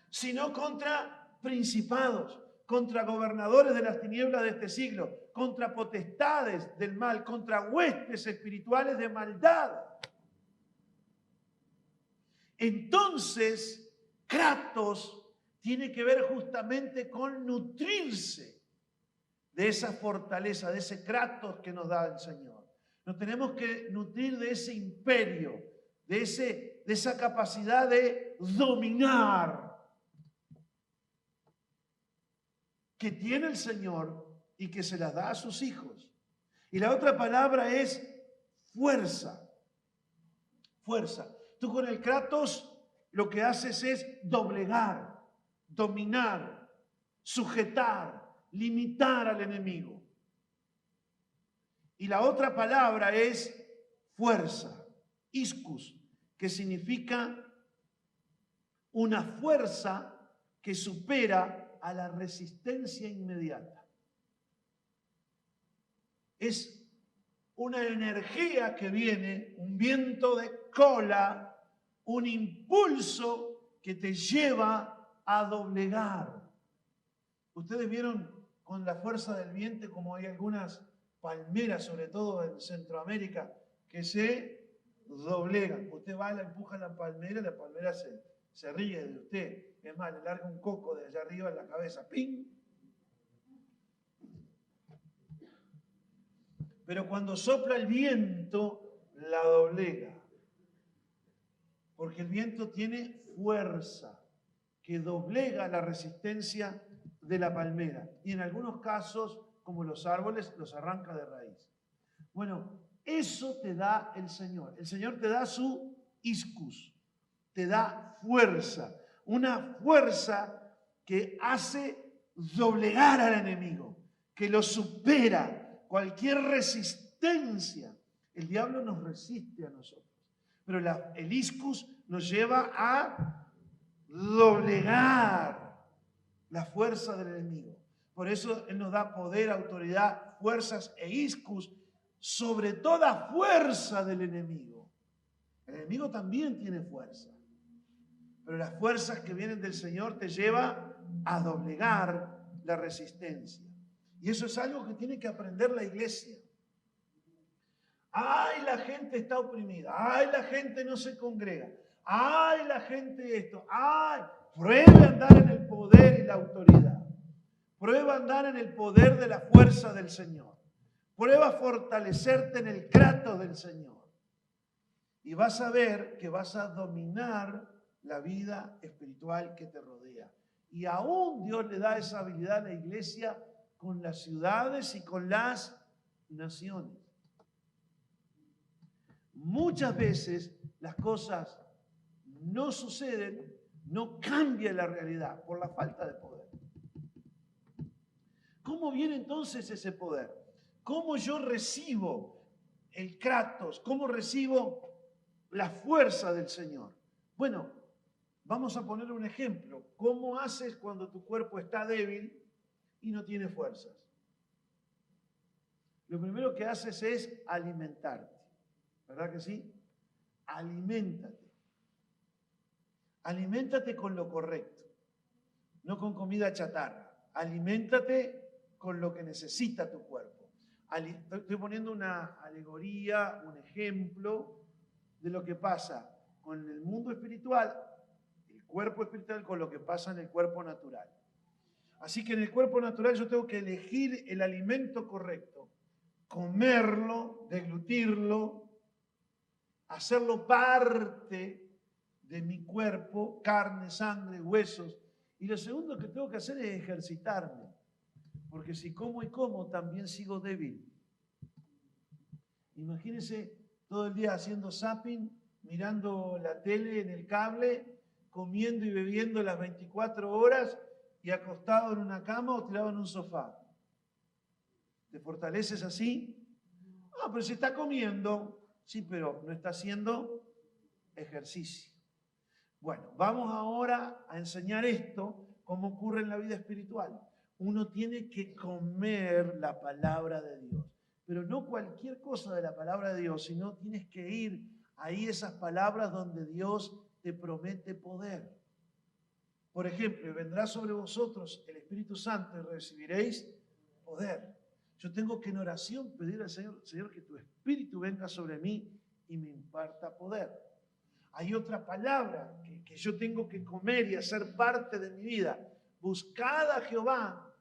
sino contra principados, contra gobernadores de las tinieblas de este siglo, contra potestades del mal, contra huestes espirituales de maldad. Entonces, kratos tiene que ver justamente con nutrirse de esa fortaleza, de ese kratos que nos da el Señor. Nos tenemos que nutrir de ese imperio, de esa capacidad de dominar que tiene el Señor y que se las da a sus hijos. Y la otra palabra es fuerza. Fuerza. Tú con el kratos lo que haces es doblegar, dominar, sujetar, limitar al enemigo. Y la otra palabra es fuerza, iscus, que significa una fuerza que supera a la resistencia inmediata. Es una energía que viene, un viento de cola, un impulso que te lleva a doblegar. Ustedes vieron con la fuerza del viento como hay algunas palmeras, sobre todo en Centroamérica, que se doblegan. Usted va, la empuja la palmera se ríe de usted. Es más, le larga un coco de allá arriba en la cabeza. ¡Ping! Pero cuando sopla el viento, la doblega. Porque el viento tiene fuerza que doblega la resistencia de la palmera. Y en algunos casos, como los árboles, los arranca de raíz. Bueno, eso te da el Señor. El Señor te da su iscus, te da fuerza. Una fuerza que hace doblegar al enemigo, que lo supera cualquier resistencia. El diablo nos resiste a nosotros, pero el iscus nos lleva a doblegar la fuerza del enemigo. Por eso Él nos da poder, autoridad, fuerzas e iscus sobre toda fuerza del enemigo. El enemigo también tiene fuerza, Pero las fuerzas que vienen del Señor te lleva a doblegar la resistencia. Y eso es algo que tiene que aprender la iglesia. Ay, la gente está oprimida. Ay, la gente no se congrega. Ay, la gente esto. Ay, pruebe a andar en el poder y la autoridad. Prueba a andar en el poder de la fuerza del Señor. Prueba a fortalecerte en el kratos del Señor. Y vas a ver que vas a dominar la vida espiritual que te rodea. Y aún Dios le da esa habilidad a la iglesia con las ciudades y con las naciones. Muchas veces las cosas no suceden, no cambia la realidad por la falta de poder. ¿Cómo viene entonces ese poder? ¿Cómo yo recibo el kratos? ¿Cómo recibo la fuerza del Señor? Bueno, vamos a poner un ejemplo. ¿Cómo haces cuando tu cuerpo está débil y no tiene fuerzas? Lo primero que haces es alimentarte. ¿Verdad que sí? Aliméntate. Aliméntate con lo correcto, no con comida chatarra. Aliméntate con lo que necesita tu cuerpo. Estoy poniendo una alegoría, un ejemplo de lo que pasa con el mundo espiritual, el cuerpo espiritual, con lo que pasa en el cuerpo natural. Así que en el cuerpo natural yo tengo que elegir el alimento correcto, comerlo, deglutirlo, hacerlo parte de mi cuerpo, carne, sangre, huesos. Y lo segundo que tengo que hacer es ejercitarme, porque si como y como, también sigo débil. Imagínense todo el día haciendo zapping, mirando la tele en el cable, comiendo y bebiendo las 24 horas y acostado en una cama o tirado en un sofá. ¿Te fortaleces así? Ah, pero se está comiendo. Sí, pero no está haciendo ejercicio. Bueno, vamos ahora a enseñar esto, cómo ocurre en la vida espiritual. Uno tiene que comer la palabra de Dios, pero no cualquier cosa de la palabra de Dios, sino tienes que ir ahí esas palabras donde Dios te promete poder. Por ejemplo, vendrá sobre vosotros el Espíritu Santo y recibiréis poder. Yo tengo que en oración pedir al Señor, Señor, que tu Espíritu venga sobre mí y me imparta poder. Hay otra palabra que yo tengo que comer y hacer parte de mi vida. Buscad a Jehová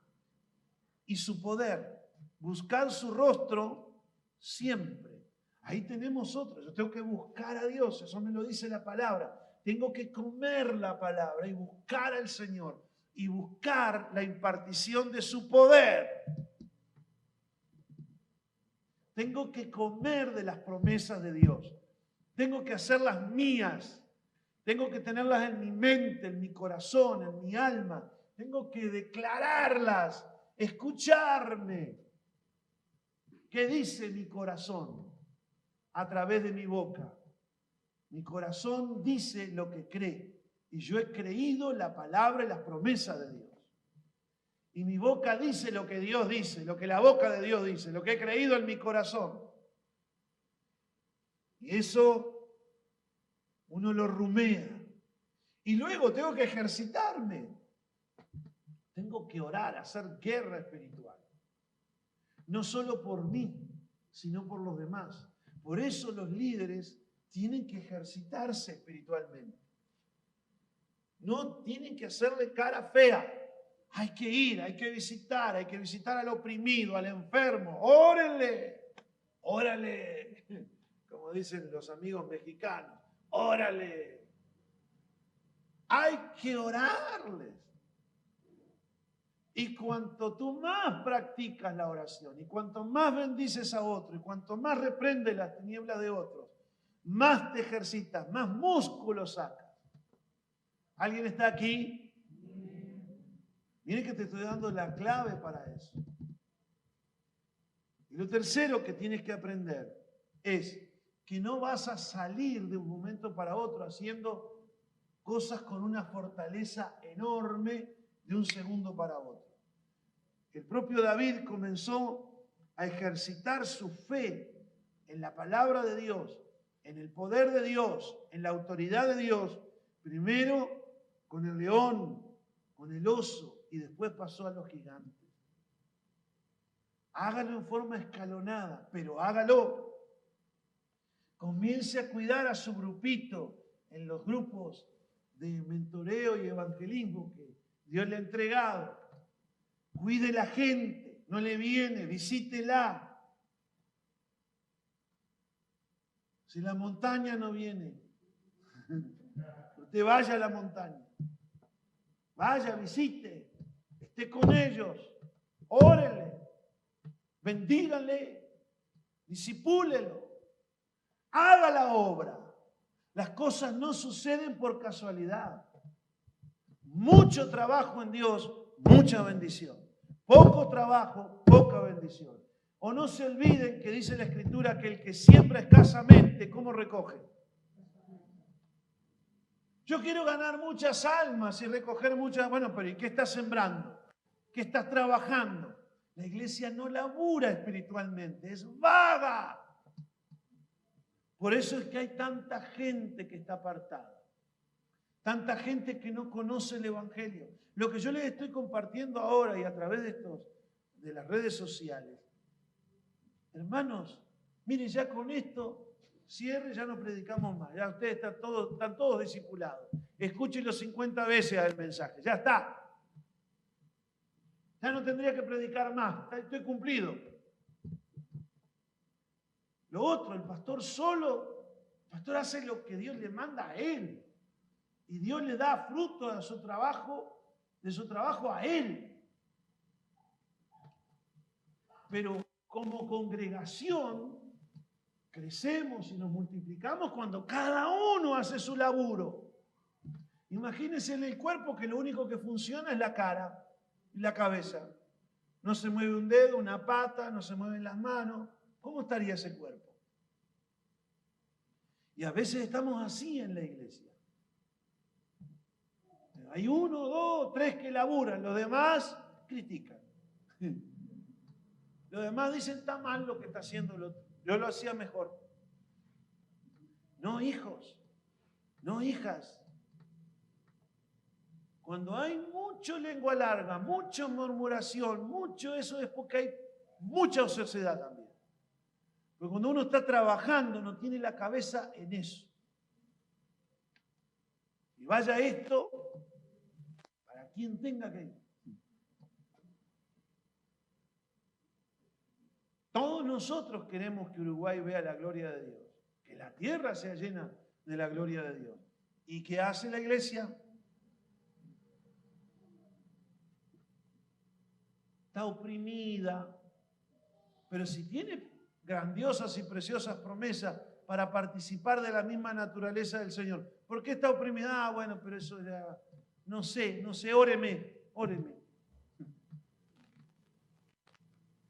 y su poder. Buscad su rostro siempre. Ahí tenemos otro. Yo tengo que buscar a Dios. Eso me lo dice la palabra. Tengo que comer la palabra y buscar al Señor. Y buscar la impartición de su poder. Tengo que comer de las promesas de Dios. Tengo que hacerlas mías. Tengo que tenerlas en mi mente, en mi corazón, en mi alma. Tengo que declararlas, escucharme. ¿Qué dice mi corazón a través de mi boca? Mi corazón dice lo que cree. Y yo he creído la palabra y las promesas de Dios. Y mi boca dice lo que Dios dice, lo que la boca de Dios dice, lo que he creído en mi corazón. Y eso uno lo rumea. Y luego tengo que ejercitarme. Tengo que orar, hacer guerra espiritual. No solo por mí, sino por los demás. Por eso los líderes tienen que ejercitarse espiritualmente. No tienen que hacerle cara fea. Hay que ir, hay que visitar al oprimido, al enfermo. Órenle, órale, como dicen los amigos mexicanos, órale. Hay que orarles. Y cuanto tú más practicas la oración, y cuanto más bendices a otro, y cuanto más reprendes las tinieblas de otros, más te ejercitas, más músculos sacas. ¿Alguien está aquí? Miren que te estoy dando la clave para eso. Y lo tercero que tienes que aprender es que no vas a salir de un momento para otro haciendo cosas con una fortaleza enorme de un segundo para otro. El propio David comenzó a ejercitar su fe en la palabra de Dios, en el poder de Dios, en la autoridad de Dios, primero con el león, con el oso, y después pasó a los gigantes. Hágalo en forma escalonada, pero hágalo. Comience a cuidar a su grupito en los grupos de mentoreo y evangelismo que Dios le ha entregado. Cuide la gente, no le viene, visítela. Si la montaña no viene, usted vaya a la montaña. Vaya, visite, esté con ellos, órele, bendíganle, disipúlelo, haga la obra. Las cosas no suceden por casualidad. Mucho trabajo en Dios, mucha bendición. Poco trabajo, poca bendición. O no se olviden que dice la Escritura que el que siembra escasamente, ¿cómo recoge? Yo quiero ganar muchas almas y recoger muchas... Bueno, pero ¿y qué estás sembrando? ¿Qué estás trabajando? La iglesia no labura espiritualmente, es vaga. Por eso es que hay tanta gente que está apartada. Tanta gente que no conoce el Evangelio. Lo que yo les estoy compartiendo ahora y a través de las redes sociales. Hermanos, miren, ya con esto, cierre, ya no predicamos más. Ya ustedes están todos discipulados. Escúchenlo 50 veces al mensaje. Ya está. Ya no tendría que predicar más. Estoy cumplido. Lo otro, el pastor solo, el pastor hace lo que Dios le manda a él. Y Dios le da fruto de su trabajo a él. Pero como congregación, crecemos y nos multiplicamos cuando cada uno hace su laburo. Imagínense en el cuerpo que lo único que funciona es la cara y la cabeza. No se mueve un dedo, una pata, no se mueven las manos. ¿Cómo estaría ese cuerpo? Y a veces estamos así en la iglesia. Hay 1, 2, 3 que laburan, los demás critican. Los demás dicen, está mal lo que está haciendo el otro. Yo lo hacía mejor. No, hijos, no, hijas. Cuando hay mucho lengua larga, mucha murmuración, mucho eso es porque hay mucha ociosidad también. Porque cuando uno está trabajando no tiene la cabeza en eso. Y vaya esto para quien tenga que ir. Todos nosotros queremos que Uruguay vea la gloria de Dios, que la tierra sea llena de la gloria de Dios. ¿Y qué hace la iglesia? Está oprimida, pero si tiene grandiosas y preciosas promesas para participar de la misma naturaleza del Señor, ¿por qué está oprimida? Ah, bueno, pero eso ya, no sé, óreme.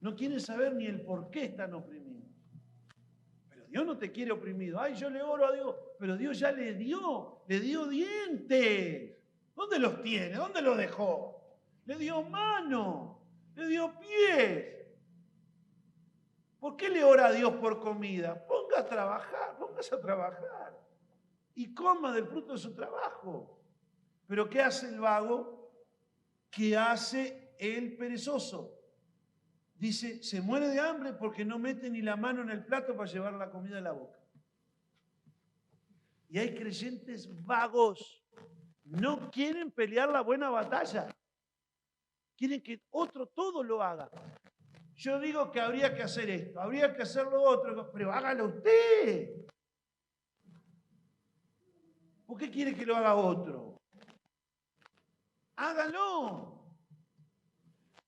No quieren saber ni el por qué están oprimidos. Pero Dios no te quiere oprimido. Ay, yo le oro a Dios, pero Dios ya le dio dientes. ¿Dónde los tiene? ¿Dónde los dejó? Le dio mano, le dio pies. ¿Por qué le ora a Dios por comida? Póngase a trabajar y coma del fruto de su trabajo. Pero ¿qué hace el vago? ¿Qué hace el perezoso? Dice, se muere de hambre porque no mete ni la mano en el plato para llevar la comida a la boca. Y hay creyentes vagos. No quieren pelear la buena batalla. Quieren que otro todo lo haga. Yo digo que habría que hacer esto, habría que hacer lo otro, pero hágalo usted. ¿Por qué quiere que lo haga otro? Hágalo.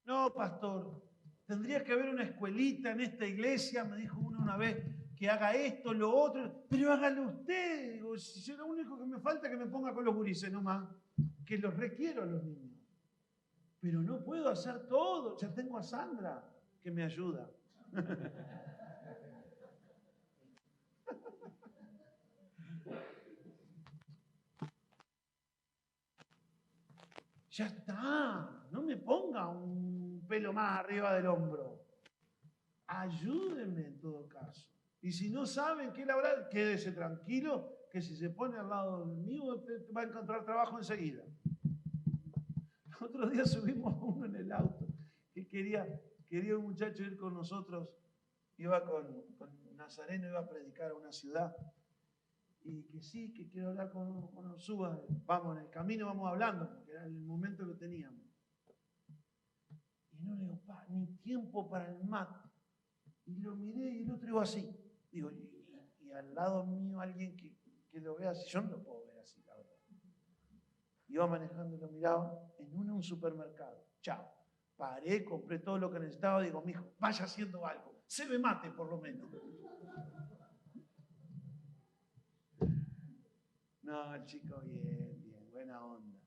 No, pastor. Tendría que haber una escuelita en esta iglesia, me dijo uno una vez, que haga esto, lo otro, pero hágalo usted. Digo, si yo lo único que me falta es que me ponga con los gurises nomás, que los requiero a los niños. Pero no puedo hacer todo, ya tengo a Sandra que me ayuda. Ya está, no me ponga un pelo más arriba del hombro. Ayúdenme en todo caso. Y si no saben qué labrar, quédese tranquilo, que si se pone al lado mío, va a encontrar trabajo enseguida. Otro día subimos a uno en el auto que quería un muchacho ir con nosotros, iba con Nazareno, iba a predicar a una ciudad, y que sí, que quiero hablar con suba, vamos, en el camino vamos hablando, porque era el momento que teníamos. Y no le digo, ni tiempo para el mate. Y lo miré y el otro iba así. Digo, y al lado mío alguien que lo vea así, yo no lo puedo ver así, la verdad. Iba manejando y lo miraba en un supermercado. Chao. Paré, compré todo lo que necesitaba. Digo, mijo, vaya haciendo algo. Se me mate por lo menos. No, el chico, bien, buena onda.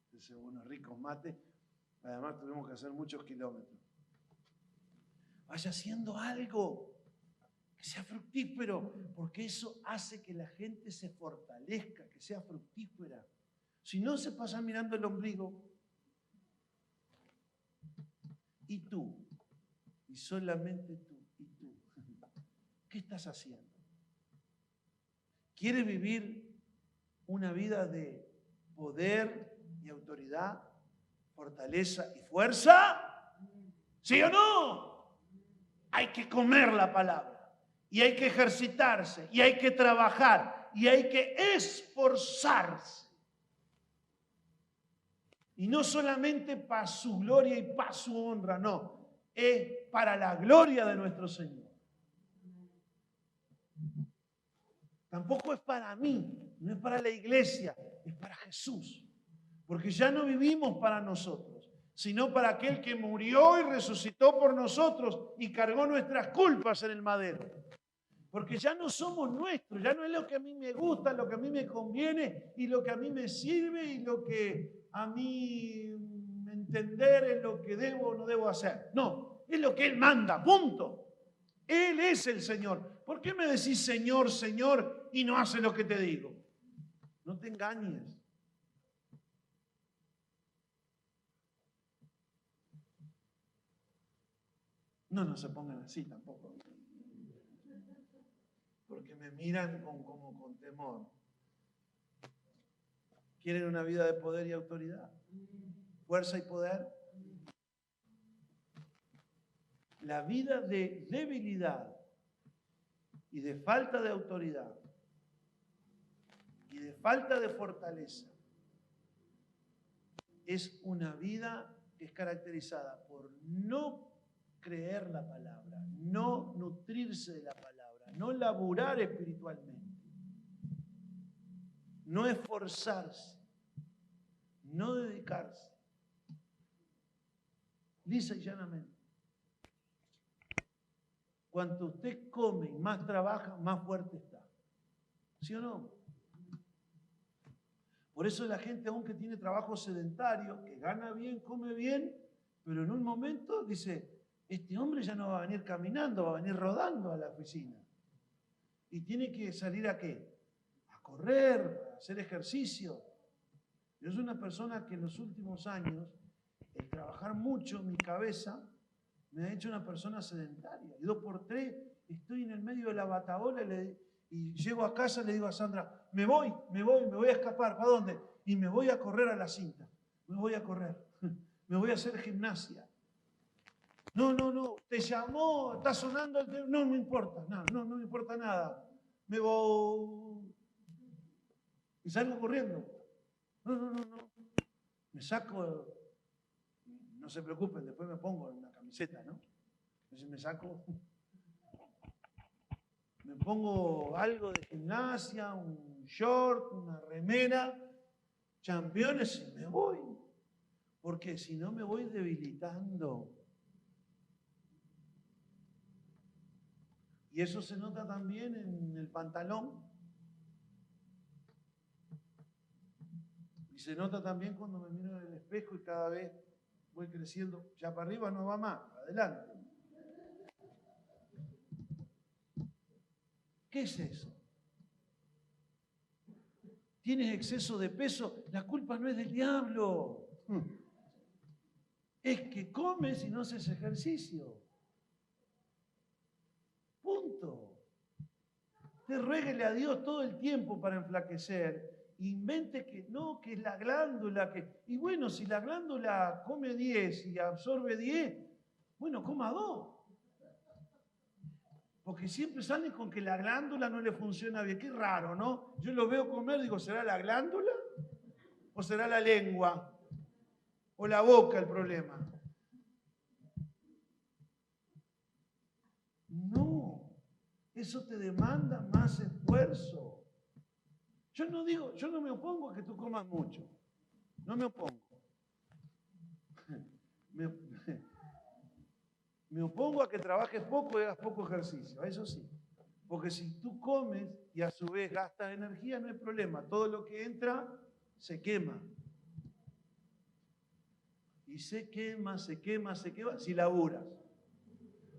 Entonces, unos ricos mates. Además, tuvimos que hacer muchos kilómetros. Vaya haciendo algo que sea fructífero, porque eso hace que la gente se fortalezca, que sea fructífera. Si no, se pasa mirando el ombligo. Y tú, y solamente tú, y tú. ¿Qué estás haciendo? ¿Quieres vivir una vida de poder y autoridad, fortaleza y fuerza? ¿Sí o no? Hay que comer la palabra, y hay que ejercitarse, y hay que trabajar, y hay que esforzarse. Y no solamente para su gloria y para su honra, no. Es para la gloria de nuestro Señor. Tampoco es para mí, no es para la iglesia, es para Jesús. Porque ya no vivimos para nosotros, sino para aquel que murió y resucitó por nosotros y cargó nuestras culpas en el madero. Porque ya no somos nuestros, ya no es lo que a mí me gusta, lo que a mí me conviene y lo que a mí me sirve y lo que a mí entender es lo que debo o no debo hacer. No, es lo que Él manda, punto. Él es el Señor. ¿Por qué me decís Señor, Señor y no hace lo que te digo? No te engañes. No se pongan así tampoco. Porque me miran como con temor. ¿Quieren una vida de poder y autoridad? ¿Fuerza y poder? La vida de debilidad y de falta de autoridad y de falta de fortaleza es una vida que es caracterizada por no creer la palabra, no nutrirse de la palabra, no laburar espiritualmente, no esforzarse, no dedicarse. Lisa y llanamente. Cuanto usted come y más trabaja, más fuerte está. ¿Sí o no? Por eso la gente, aunque tiene trabajo sedentario, que gana bien, come bien, pero en un momento dice, este hombre ya no va a venir caminando, va a venir rodando a la oficina. Y tiene que salir ¿a qué? A correr, a hacer ejercicio. Yo soy una persona que en los últimos años, el trabajar mucho, mi cabeza, me ha hecho una persona sedentaria. Y 2 por 3 estoy en el medio de la bataola y llego a casa y le digo a Sandra, me voy a escapar. ¿Para dónde? Y me voy a correr a la cinta. Me voy a correr. Me voy a hacer gimnasia. No, te llamó, está sonando el teléfono. No me importa, no me importa nada. Me voy. Y salgo corriendo. No. Me saco, no se preocupen, después me pongo una camiseta, ¿no? Entonces me pongo algo de gimnasia, un short, una remera, championes y me voy. Porque si no me voy debilitando. Y eso se nota también en el pantalón. Y se nota también cuando me miro en el espejo y cada vez voy creciendo. Ya para arriba no va más, adelante. ¿Qué es eso? ¿Tienes exceso de peso? La culpa no es del diablo. Es que comes y no haces ejercicio. Punto. Usted ruéguele a Dios todo el tiempo para enflaquecer invente que no, que es la glándula, que... Y bueno, si la glándula come 10 y absorbe 10, bueno, coma 2. Porque siempre salen con que la glándula no le funciona bien. Qué raro, ¿no? Yo lo veo comer, digo, ¿será la glándula? ¿O será la lengua? ¿O la boca el problema? No, eso te demanda más esfuerzo. Yo no me opongo a que tú comas mucho. No me opongo. Me opongo a que trabajes poco y hagas poco ejercicio, eso sí. Porque si tú comes y a su vez gastas energía, no hay problema. Todo lo que entra se quema. Y se quema, si laburas.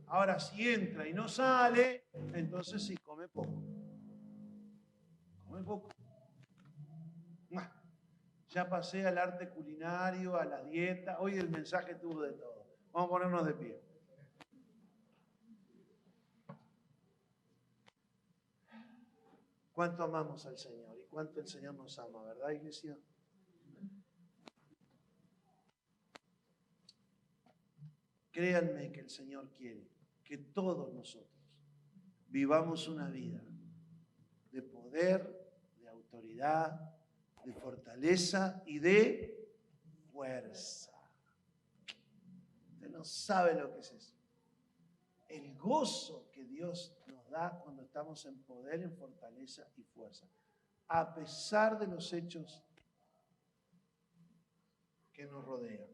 Ahora, si entra y no sale, entonces sí, come poco. Come poco. Ya pasé al arte culinario, a la dieta. Hoy el mensaje tuvo de todo. Vamos a ponernos de pie. ¿Cuánto amamos al Señor y cuánto el Señor nos ama, verdad, iglesia? Créanme que el Señor quiere que todos nosotros vivamos una vida de poder, de autoridad, de fortaleza y de fuerza. Usted no sabe lo que es eso. El gozo que Dios nos da cuando estamos en poder, en fortaleza y fuerza. A pesar de los hechos que nos rodean.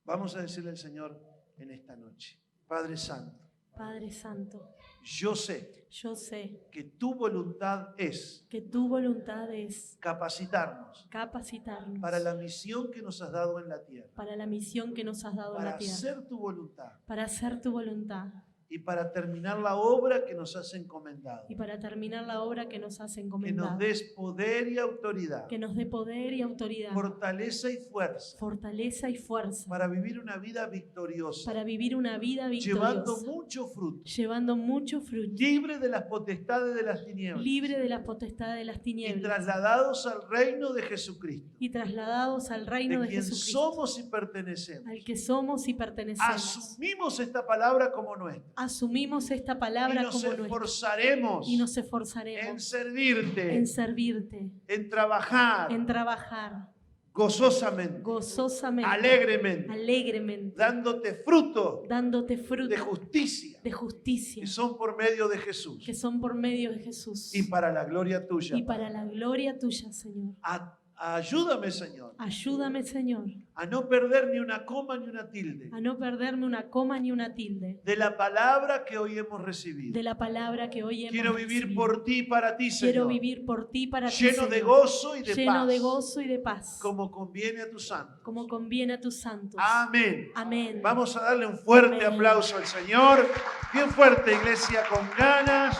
Vamos a decirle al Señor en esta noche: Padre Santo. Padre Santo, Yo sé que tu voluntad es capacitarnos para la misión que nos has dado en la tierra, para hacer tu voluntad y para terminar la obra que nos has encomendado. Que nos des poder y autoridad, fortaleza y fuerza para vivir una vida victoriosa, llevando mucho fruto, libre de las potestades de las tinieblas, y trasladados al reino de Jesucristo, de quien somos y pertenecemos. Asumimos esta palabra como nuestra. Asumimos esta palabra como nuestra y nos esforzaremos en servirte, en trabajar gozosamente, alegremente, dándote fruto de justicia, que son por medio de Jesús, y para la gloria tuya, Señor. Ayúdame, Señor, a no perder ni una coma ni una tilde, de la palabra que hoy hemos recibido. Quiero vivir por ti y para ti, Señor, lleno de gozo y de paz, como conviene a tus santos. Amén. Vamos a darle un fuerte aplauso al Señor, bien fuerte, iglesia, con ganas.